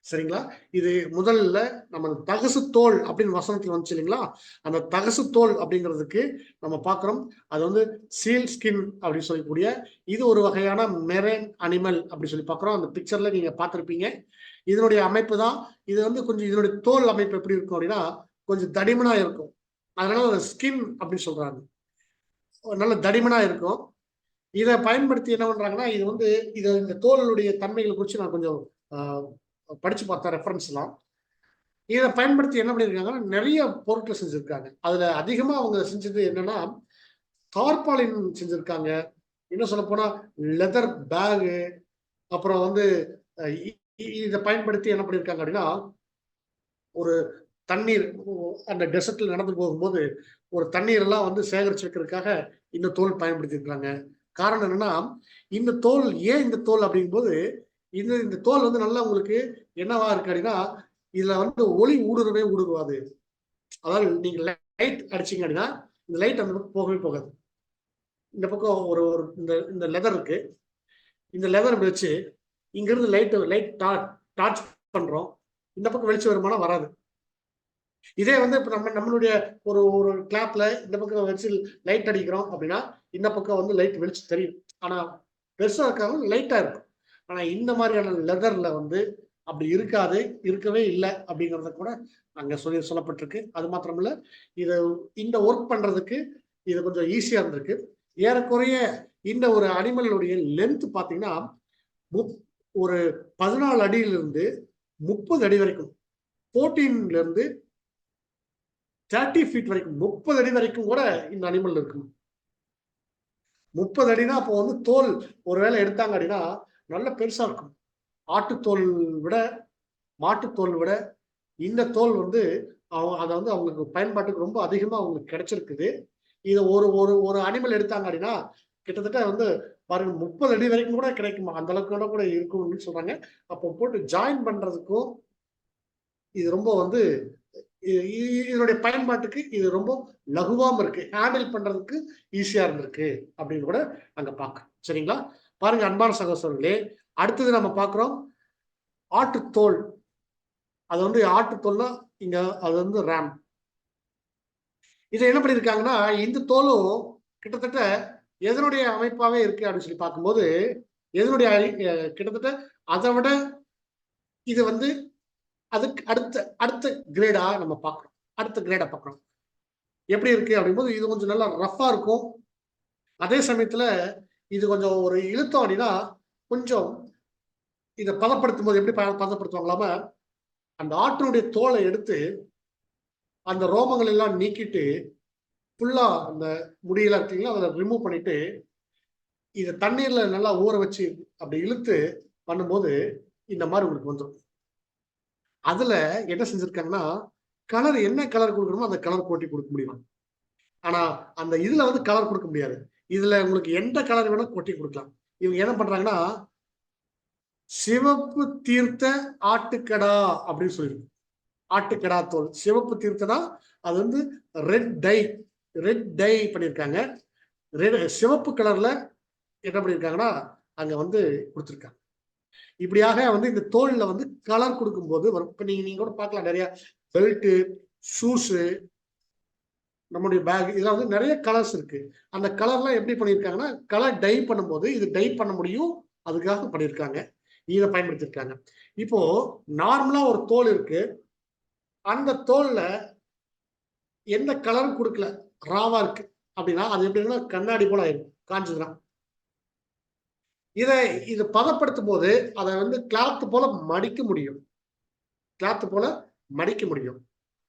சரிங்களா? இது முதல்ல நம்ம தகசு தோல் அப்படின்னு வசனத்துல வந்துச்சு இல்லைங்களா? அந்த தகசு தோல் அப்படிங்கிறதுக்கு நம்ம பார்க்கிறோம். அது சீல் ஸ்கின் அப்படின்னு சொல்லக்கூடிய இது ஒரு வகையான மெரைன் அனிமல் அப்படி சொல்லி பார்க்கிறோம். அந்த பிக்சர்ல நீங்க பார்த்திருப்பீங்க. இதனுடைய அமைப்பு தான் இது கொஞ்சம் இதனுடைய தோல் அமைப்பு எப்படி இருக்கும் அப்படின்னா கொஞ்சம் தடிமனா இருக்கும். அதனால ஸ்கின் அப்படின்னு சொல்றாங்க. நல்ல தடிமனா இருக்கும். இதை பயன்படுத்தி என்ன பண்றாங்கன்னா இது இந்த தோலுடைய தன்மைகளை குறித்து நான் கொஞ்சம் படிச்சு பார்த்தேன் ரெஃபரன்ஸ்லாம். இதை பயன்படுத்தி என்ன பண்ணியிருக்காங்கன்னா நிறைய பொருட்கள் செஞ்சிருக்காங்க. அதுல அதிகமா அவங்க செஞ்சது என்னன்னா தார்பாலின் செஞ்சிருக்காங்க. இன்னும் சொல்ல போனா லெதர் பேகு, அப்புறம் இதை பயன்படுத்தி என்ன பண்ணியிருக்காங்க அப்படின்னா ஒரு தண்ணீர் அந்த டெசர்ட்ல நடந்து போகும்போது ஒரு தண்ணீர் எல்லாம் சேகரிச்சு வைக்கிறதுக்காக இந்த தோல் பயன்படுத்தி இருக்காங்க. காரணம் என்னன்னா இந்த தோல் ஏன் இந்த தோல் அப்படிங்கும்போது இந்த தோல் நல்லா உங்களுக்கு என்னவா இருக்கு அப்படின்னா இதுல ஒளி ஊடுருவே ஊடுருவாது. அதாவது நீங்க லைட் அடிச்சீங்க அப்படின்னா இந்த லைட் அந்த பக்கம் போகவே போகாது. இந்த பக்கம் ஒரு இந்த லெதர் இருக்கு. இந்த லெதர் வச்சு இங்க இருந்து லைட் டார்ச் பண்றோம். இந்த பக்கம் வெளிச்சம் வருமானம் வராது. இதே இப்ப நம்மளுடைய ஒரு கிளாப்ல இந்த பக்கம் வச்சு லைட் அடிக்கிறோம் அப்படின்னா இந்த பக்கம் லைட் வெளிச்சம் தெரியும். ஆனா பெருசா இருக்காங்க, லைட்டா இருக்கும். ஆனா இந்த மாதிரியான லெதர்ல அப்படி இருக்காது, இருக்கவே இல்லை அப்படிங்கறத கூட அங்க சொல்லப்பட்டிருக்கு. அது மாத்திரமில்ல இந்த ஒர்க் பண்றதுக்கு இது கொஞ்சம் ஈஸியா இருந்திருக்கு. ஏறக்குறைய இந்த ஒரு அனிமலுடைய லென்த் பாத்தீங்கன்னா ஒரு 14 அடியிலிருந்து 30 அடி வரைக்கும், 14ல இருந்து 30 ஃபீட் வரைக்கும், 30 அடி வரைக்கும் கூட இந்த அனிமல் இருக்கும். 30 அடினா அப்போ தோல் ஒருவேளை எடுத்தாங்க அப்படின்னா நல்ல பெருசா இருக்கும். ஆட்டுத்தோல் விட மாட்டுத்தோல் விட இந்த தோல் அதை அவங்களுக்கு பயன்பாட்டுக்கு ரொம்ப அதிகமா அவங்களுக்கு கிடைச்சிருக்குது. இதை ஒரு அனிமல் எடுத்தாங்க அப்படின்னா கிட்டத்தட்ட பாருங்க 30 அடி வரைக்கும் கூட கிடைக்குமா, அந்த அளவுக்கு கூட இருக்கும்னு சொல்றாங்க. அப்போ போட்டு ஜாயின் பண்றதுக்கும் இது ரொம்ப இதனுடைய பயன்பாட்டுக்கு இது ரொம்ப லகுவாம இருக்கு, ஹேண்டில் பண்றதுக்கு ஈஸியா இருந்திருக்கு அப்படின்னு கூட அங்க பார்க்க. சரிங்களா? பாருங்க அன்பான சகோதரர்களே, அடுத்தது நம்ம பார்க்கிறோம் ஆட்டுத்தோல். அது ஆட்டுத்தோல்னா இங்க அது ரேம். இதை என்ன பண்ணிருக்காங்கன்னா இந்த தோலும் கிட்டத்தட்ட எதனுடைய அமைப்பாவே இருக்கு அப்படின்னு சொல்லி பார்க்கும்போது எதனுடைய கிட்டத்தட்ட அதை விட இது அதுக்கு அடுத்த கிரேடா நம்ம பார்க்கிறோம். அடுத்த கிரேடை பார்க்கிறோம் எப்படி இருக்கு அப்படிங்கும்போது இது கொஞ்சம் நல்லா ரஃபா இருக்கும். அதே சமயத்துல இது கொஞ்சம் ஒரு இழுத்தம் அப்படின்னா கொஞ்சம் இதை பதப்படுத்தும் போது எப்படி பதப்படுத்துவாங்களாம அந்த ஆட்டினுடைய தோலை எடுத்து அந்த ரோமங்கள் எல்லாம் நீக்கிட்டு ஃபுல்லா அந்த முடியெல்லாம் இருக்கீங்களா அதை ரிமூவ் பண்ணிட்டு இதை தண்ணீர்ல நல்லா ஊற வச்சு அப்படி இழுத்து பண்ணும்போது இந்த மாதிரி உங்களுக்கு வந்துடும். அதுல என்ன செஞ்சிருக்காங்கன்னா கலர் என்ன கலர் கொடுக்கணுமோ அந்த கலர் போட்டி கொடுக்க முடியும். ஆனா அந்த இதுல கலர் கொடுக்க முடியாது. இதுல உங்களுக்கு எந்த கலர் வேணா கொட்டி கொடுக்கலாம். இவங்க என்ன பண்றாங்கன்னா சிவப்பு தீர்த்த ஆட்டுக்கடா அப்படின்னு சொல்லிருக்கு. ஆட்டுக்கடா தோல். சிவப்பு தீர்த்தனா அது வந்து ரெட் டை பண்ணியிருக்காங்க. சிவப்பு கலர்ல என்ன பண்ணியிருக்காங்கன்னா அங்க வந்து கொடுத்துருக்காங்க. இப்படியாக வந்து இந்த தோல்ல வந்து கலர் கொடுக்கும்போது வரும். இப்ப நீங்க கூட பார்க்கலாம், நிறைய பெல்ட், ஷூஸ், நம்முடைய பேக், இதெல்லாம் வந்து நிறைய கலர்ஸ் இருக்கு. அந்த கலர்லாம் எப்படி பண்ணியிருக்காங்கன்னா கலர் டை பண்ணும்போது இது டை பண்ண முடியும், அதுக்காக பண்ணியிருக்காங்க. இதை பயன்படுத்தியிருக்காங்க. இப்போ நார்மலா ஒரு தோல் இருக்கு, அந்த தோல்ல எந்த கலரும் கொடுக்கல, ராவா இருக்கு அப்படின்னா அது எப்படின்னா கண்ணாடி போல ஆயிடும் காஞ்சதுன்னா. இது பதப்படுத்தும் போது அதை வந்து கிளாத் போல மடிக்க முடியும்,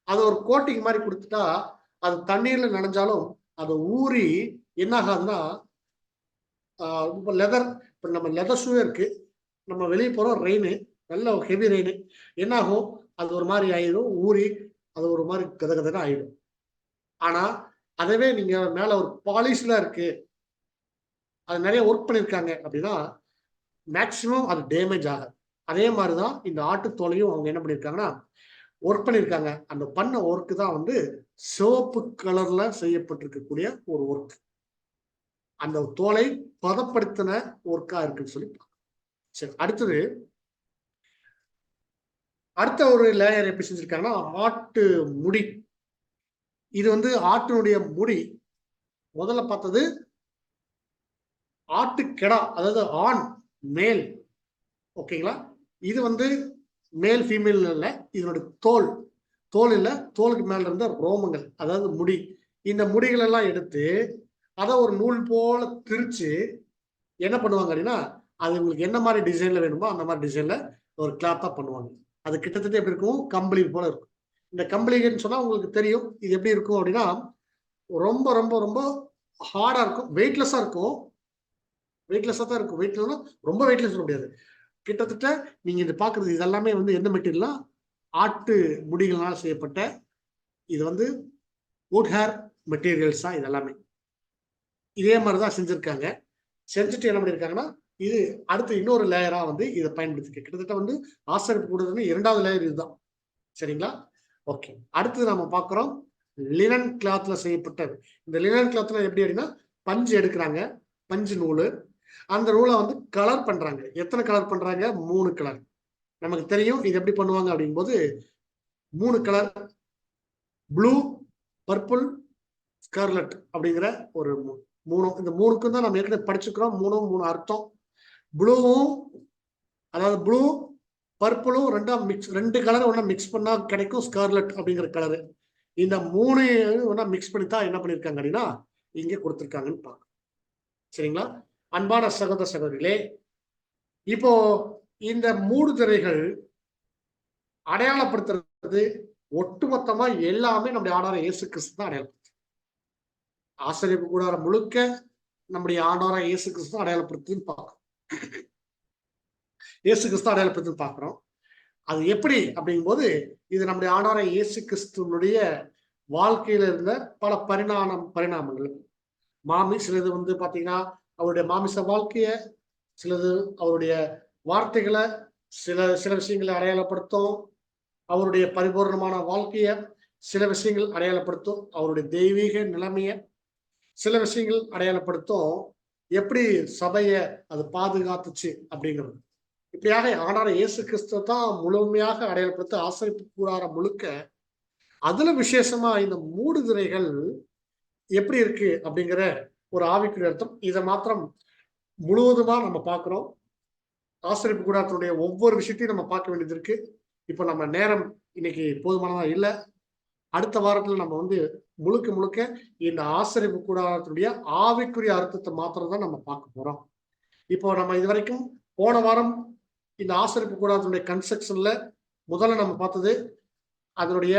அது ஒரு கோட்டிங் மாதிரி கொடுத்துட்டா அது தண்ணீர்ல நனைஞ்சாலும் அது ஊறி என்ன ஆகாதுன்னா லெதர். இப்போ நம்ம லெதர் ஷூ இருக்கு, நம்ம வெளியே போறோம், ரெயின், நல்ல ஹெவி ரெயின், என்ன ஆகும், அது ஒரு மாதிரி ஆயிடும், ஊறி அது ஒரு மாதிரி கதகதன்னு ஆயிடும். ஆனா அதவே நீங்க மேல ஒரு பாலிஷ்ல இருக்கு, அது நிறைய ஒர்க் பண்ணியிருக்காங்க அப்படின்னா மேக்சிமம் அது டேமேஜ் ஆகாது. அதே மாதிரிதான் இந்த ஆட்டுத்தோலையும் அவங்க என்ன பண்ணியிருக்காங்கன்னா ஒர்க் பண்ணியிருக்காங்க. அந்த பண்ண ஒர்க்கு தான் வந்து சிவப்பு கலர்ல செய்யப்பட்டிருக்கக்கூடிய ஒரு ஒர்க். அந்த தோலை பதப்படுத்தின ஒர்க்கா இருக்குன்னு சொல்லி. சரி, அடுத்த ஒரு லேயர் எப்படி செஞ்சிருக்காங்கன்னா ஆட்டு முடி. இது வந்து ஆட்டினுடைய முடி. முதல்ல பார்த்தது ஆட்டுக்கெடா, அதாவது ஆண் மேல். ஓகேங்களா? இது வந்து மேல் ஃபீமேல் இல்ல, இதனுடைய தோல் இல்ல, தோலுக்கு மேல இருந்த ரோமங்கள், அதாவது முடி. இந்த முடிகள் எல்லாம் எடுத்து அதை ஒரு நூல் போல திரிச்சு என்ன பண்ணுவாங்க அப்படின்னா அது உங்களுக்கு என்ன மாதிரி டிசைன்ல வேணுமோ அந்த மாதிரி டிசைன்ல ஒரு கிளாத்தா பண்ணுவாங்க. அது கிட்டத்தட்ட எப்படி இருக்கும், கம்பளி போல இருக்கும். இந்த கம்பளின்னு சொன்னா உங்களுக்கு தெரியும் இது எப்படி இருக்கும் அப்படின்னா ரொம்ப ரொம்ப ரொம்ப ஹார்டா இருக்கும், வெயிட்லெஸ்ஸா தான் இருக்கும். வெயிட்லெஸ்னா ரொம்ப வெயிட்லெஸ் சொல்ல முடியாது. கிட்டத்தட்ட நீங்க இது பாக்குறது இதெல்லாமே வந்து எந்த மெட்டீரியல்னா ஆட்டு முடிகளால் செய்யப்பட்ட, இது வந்து வுட் ஹேர் மெட்டீரியல்ஸ் தான் இதெல்லாமே. இதே மாதிரிதான் செஞ்சிருக்காங்க. செஞ்சுட்டு என்ன பண்ணிருக்காங்கன்னா இது அடுத்து இன்னொரு லேயரா வந்து இதை பயன்படுத்திக்க. கிட்டத்தட்ட வந்து ஆசரிப்பு கூடுதல் 2வது லேயர் இதுதான். சரிங்களா? ஓகே, அடுத்தது நம்ம பார்க்கிறோம் லினன் கிளாத்ல செய்யப்பட்டது. இந்த லினன் கிளாத்ல எப்படி அப்படின்னா பஞ்சு எடுக்கிறாங்க, பஞ்சு நூல், அந்த நூலை வந்து கலர் பண்றாங்க. எத்தனை கலர் பண்றாங்க? 3 கலர். நமக்கு தெரியும் இது எப்படி பண்ணுவாங்க அப்படிங்கும்போது 3 கலர், ப்ளூ, பர்பிள், ஸ்கார்லட் அப்படிங்கிற ஒரு 3. இந்த 3க்கும் தான் நம்ம ஏற்கனவே படிச்சுக்கிறோம். 3 அர்த்தம். ப்ளூவும், அதாவது ப்ளூ பர்பிளும் 2 கலர் ஒன்னா மிக்ஸ் பண்ணா கிடைக்கும் ஸ்கார்லட் அப்படிங்கிற கலரு. இந்த 3 ஒன்னா மிக்ஸ் பண்ணித்தான் என்ன பண்ணிருக்காங்க அப்படின்னா இங்க கொடுத்துருக்காங்கன்னு பார்க்கணும். சரிங்களா? அன்பான சகோதர சகோதரிகளே, இப்போ இந்த 3 திரைகள் அடையாளப்படுத்துறது ஒட்டுமொத்தமா எல்லாமே நம்முடைய ஆண்டவராகிய இயேசு கிறிஸ்து தான் அடையாளப்படுத்து. ஆசரிப்பு கூடாரம் முழுக்க நம்முடைய ஆண்டவராகிய இயேசு கிறிஸ்து தான் அடையாளப்படுத்துன்னு பார்க்கிறோம். அது எப்படி அப்படிங்கும்போது இது நம்முடைய ஆண்டவராகிய இயேசு கிறிஸ்துவனுடைய வாழ்க்கையில இருந்த பல பரிணாமங்கள். சிலது வந்து பாத்தீங்கன்னா அவருடைய மாமிச வாழ்க்கைய, சிலது அவருடைய வார்த்தைகளை, சில விஷயங்களை அடையாளப்படுத்தும். அவருடைய பரிபூர்ணமான வாழ்க்கைய சில விஷயங்கள் அடையாளப்படுத்தும். அவருடைய தெய்வீக நிலைமைய சில விஷயங்கள் அடையாளப்படுத்தும். எப்படி சபைய அது பாதுகாத்துச்சு அப்படிங்கிறது. இப்படியாக ஆண்டவர் இயேசு கிறிஸ்து தான் முழுமையாக அடையாளப்படுத்த ஆசரிப்பு கூடாரம் முழுக்க. அதுல விசேஷமா இந்த 3 திரைகள் எப்படி இருக்கு அப்படிங்கிற ஒரு ஆவிக்குரிய அர்த்தம். இதை மாத்திரம் முழுவதுமா நம்ம பார்க்கிறோம். ஆசரிப்பு கூடாரத்தினுடைய ஒவ்வொரு விஷயத்தையும் நம்ம பார்க்க வேண்டியது இருக்கு. இப்ப நம்ம நேரம் இன்னைக்கு போதுமானதா இல்லை. அடுத்த வாரத்துல நம்ம வந்து முழுக்க இந்த ஆசரிப்பு கூடாரத்தினுடைய ஆவிக்குரிய அர்த்தத்தை மாத்திரம் தான் நம்ம பார்க்க போறோம். இப்போ நம்ம இது வரைக்கும் போன வாரம் இந்த ஆசரிப்பு கூடாரத்தினுடைய கன்ஸ்ட்ரக்ஷன்ல முதல்ல நம்ம பார்த்தது அதனுடைய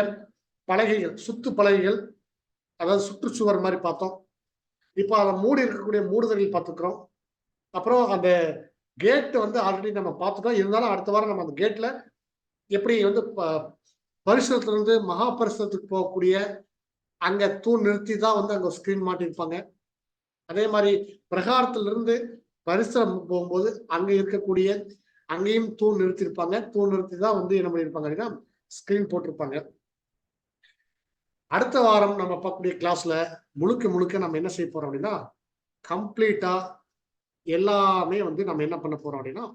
பலகைகள், சுத்து பலகைகள், அதாவது சுற்றுச்சுவர் மாதிரி பார்த்தோம். இப்போ அதை மூடி இருக்கக்கூடிய மூடுதல்கள் பார்த்துக்கிறோம். அப்புறம் அந்த கேட் வந்து ஆல்ரெடி நம்ம பார்த்துட்டோம். இருந்தாலும் அடுத்த வாரம் நம்ம அந்த கேட்ல எப்படி வந்து பரிசுரத்துல இருந்து மகா பரிசுரத்துக்கு போகக்கூடிய அங்க தூண் நிறுத்தி தான் வந்து அங்க ஸ்கிரீன் மாட்டிருப்பாங்க. அதே மாதிரி பிரகாரத்துல இருந்து பரிசுரம் போகும்போது அங்க இருக்கக்கூடிய அங்கேயும் தூண் நிறுத்திருப்பாங்க. தூண் நிறுத்தி தான் வந்து என்ன பண்ணிருப்பாங்க அப்படின்னா ஸ்கிரீன் போட்டிருப்பாங்க. அடுத்த வாரம் நம்ம பார்க்கக்கூடிய கிளாஸ்ல முழுக்க நம்ம என்ன செய்ய போறோம் அப்படின்னா, கம்ப்ளீட்டா எல்லாமே நம்ம என்ன பண்ண போறோம் அப்படின்னா,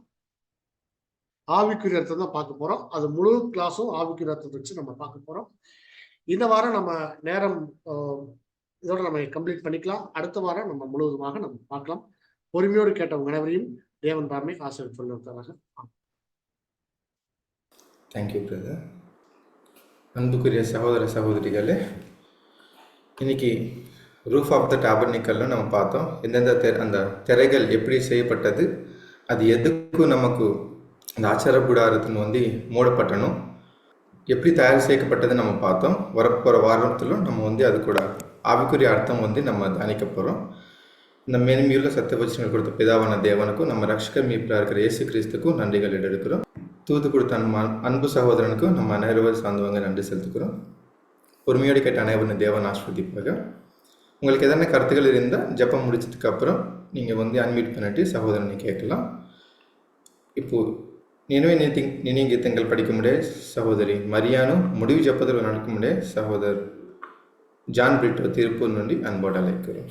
ஆவிக்குரிய அர்த்தம் தான் பார்க்க போறோம். அது முழு கிளாஸும் ஆவிக்குரிய அர்த்தத்தை வச்சு நம்ம பார்க்க போறோம். இந்த வாரம் நம்ம நேரம் இதோட நம்ம கம்ப்ளீட் பண்ணிக்கலாம். அடுத்த வாரம் நம்ம முழுவதுமாக நம்ம பார்க்கலாம். பொறுமையோடு கேட்டவங்க அனைவரையும் தேவன் தாமே ஆசீர்வதிப்பாராக. Thank you brother. அன்புக்குரிய சகோதர சகோதரிகளே, இன்னைக்கு ரூஃப் ஆஃப் த டாபர்னிக்கல்ல நம்ம பார்த்தோம். எந்தெந்த அந்த திரைகள் எப்படி செய்யப்பட்டது, அது எதுக்கும் நமக்கு அந்த ஆச்சார கூடாரத்தின் மூடப்பட்டணும், எப்படி தயார் செய்யப்பட்டது நம்ம பார்த்தோம். வரப்போகிற வாரத்திலும் நம்ம அது கூட ஆவிக்குரிய அர்த்தம் நம்ம தியானிக்க போகிறோம். இந்த மேன்மையுள்ள சத்த வச்சனங்கள் கொடுத்த பிதாவான தேவனுக்கும் நம்ம ரட்சகர் மீட்பராக இருக்கிற இயேசு கிறிஸ்துக்கும் நன்றிகள் எடுக்கிறோம். தூது கொடுத்த அன்பு சகோதரனுக்கும் நம்ம அனைவரும் சார்ந்தவங்க நன்றி செலுத்துக்கிறோம். பொறுமையோடு கேட்ட அனைவரும் தேவன் ஆஸ்வதிப்பாக. உங்களுக்கு எதனா கருத்துக்கள் இருந்தால் ஜப்பம் முடிச்சதுக்கு அப்புறம் நீங்கள் அன்மியூட் பண்ணிட்டு சகோதரனை கேட்கலாம். இப்போது நினைவு கீதங்கள் படிக்க முடியாது சகோதரி மரியானும், முடிவு ஜப்பத்தில் நடக்க முடியாது சகோதரர் ஜான் பிரிட்டோ திருப்பூர் நொண்டி அன்போடு அழைக்கிறோம்.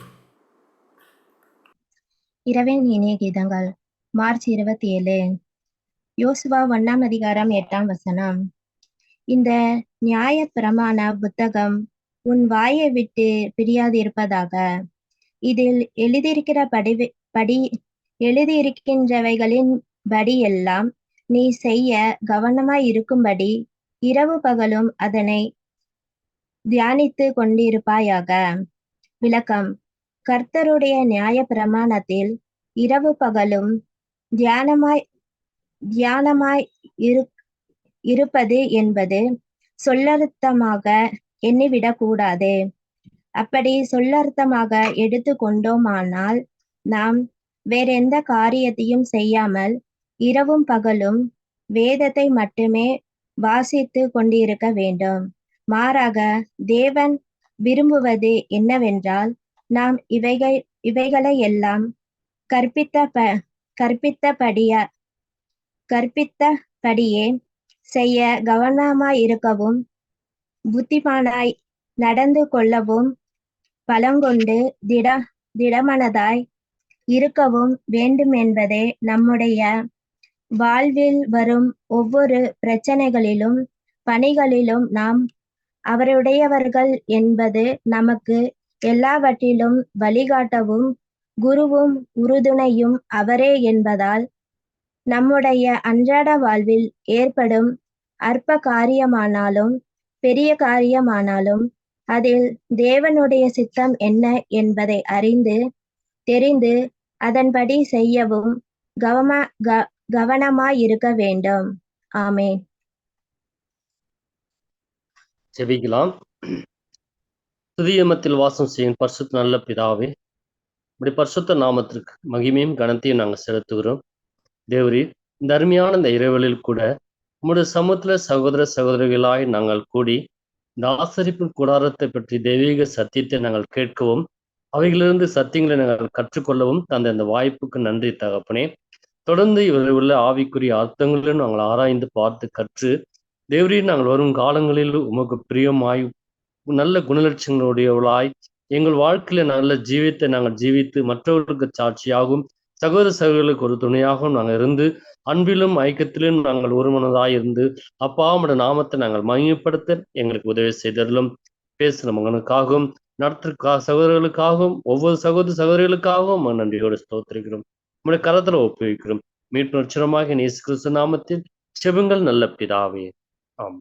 இரவின் இனிய கீதங்கள் மார்ச் 27. யோசுவா 1ஆம் அதிகாரம் 8ஆம் வசனம். இந்த நியாய பிரமாண புத்தகம் உன் வாயை விட்டு பிரியாதிருப்பதாக. இதில் எழுதியிருக்கின்றவைகளின் படி எல்லாம் நீ செய்ய கவனமாய் இருக்கும்படி இரவு பகலும் அதனை தியானித்து கொண்டிருப்பாயாக. விளக்கம். கர்த்தருடைய நியாய பிரமாணத்தில் இரவு பகலும் தியானமாய் இருப்பது என்பது சொல்லர்த்தமாக எண்ணிவிடக் கூடாது. அப்படி சொல்லர்த்தமாக எடுத்து கொண்டோமானால் நாம் வேறெந்த காரியத்தையும் செய்யாமல் இரவும் பகலும் வேதத்தை மட்டுமே வாசித்து கொண்டிருக்க வேண்டும். மாறாக தேவன் விரும்புவது என்னவென்றால், நாம் இவைகளை எல்லாம் கற்பித்தபடியே செய்ய கவனமாயிருக்கவும் புத்திமானாய் நடந்து கொள்ளவும் பலங்கொண்டு திடமனதாய் இருக்கவும் வேண்டுமென்பதே நம்முடைய வாழ்வில் வரும் ஒவ்வொரு பிரச்சனைகளிலும் பணிகளிலும் நாம் அவருடையவர்கள் என்பது நமக்கு எல்லாவற்றிலும் வழிகாட்டவும் குருவும் உறுதுணையும் அவரே என்பதால் நம்முடைய அன்றாட வாழ்வில் ஏற்படும் அற்ப காரியமானாலும் பெரிய காரியமானாலும் அதில் தேவனுடைய சித்தம் என்ன என்பதை தெரிந்து அதன்படி செய்யவும் கவனமாயிருக்க வேண்டும். ஆமென். ஜெபிக்கலாம். துதியமத்தில் வாசம் செய்யும் பரிசுத்த நல்ல பிதாவே, இப்படி பரிசுத்த நாமத்திற்கு மகிமையும் கனத்தையும் நாங்கள் செலுத்துகிறோம். தேவரீ, இந்த அருமையான இந்த இரவுகளில் கூட உம்முடைய சமூகத்துல சகோதர சகோதரிகளாய் நாங்கள் கூடி இந்த ஆசரிப்பு கூடாரத்தை பற்றி தெய்வீக சத்தியத்தை நாங்கள் கேட்கவும் அவைகளிலிருந்து சத்தியங்களை நாங்கள் கற்றுக்கொள்ளவும் தந்த இந்த வாய்ப்புக்கு நன்றி தகப்பனே. தொடர்ந்து இவர்கள் உள்ள ஆவிக்குரிய அர்த்தங்களிலும் நாங்கள் ஆராய்ந்து பார்த்து கற்று தேவரீ, நாங்கள் வரும் காலங்களில் உமக்கு பிரியமாய் நல்ல குணலட்சங்களுடையவளாய் எங்கள் வாழ்க்கையில நல்ல ஜீவித்தை நாங்கள் ஜீவித்து மற்றவர்களுக்கு சாட்சியாகவும் சகோதர சகோதரர்களுக்கு ஒரு துணையாகவும் நாங்கள் இருந்து அன்பிலும் ஐக்கியத்திலும் நாங்கள் ஒருமனதாய் இருந்து அப்பா உம்முடைய நாமத்தை நாங்கள் மகிமைப்படுத்த எங்களுக்கு உதவி செய்ததிலும் பேசுகிற மகனுக்காகவும் நடத்திற்காக சகோதரர்களுக்காகவும் ஒவ்வொரு சகோதர சகோதரிகளுக்காகவும் நன்றியோடு ஸ்தோத்திரிக்கிறோம். உம்முடைய கரத்துல ஒப்புவிக்கிறோம். மீட்பு நிச்சயமாக இயேசு கிறிஸ்து நாமத்தில் செபுங்கள் நல்ல பிதாவே. ஆம்.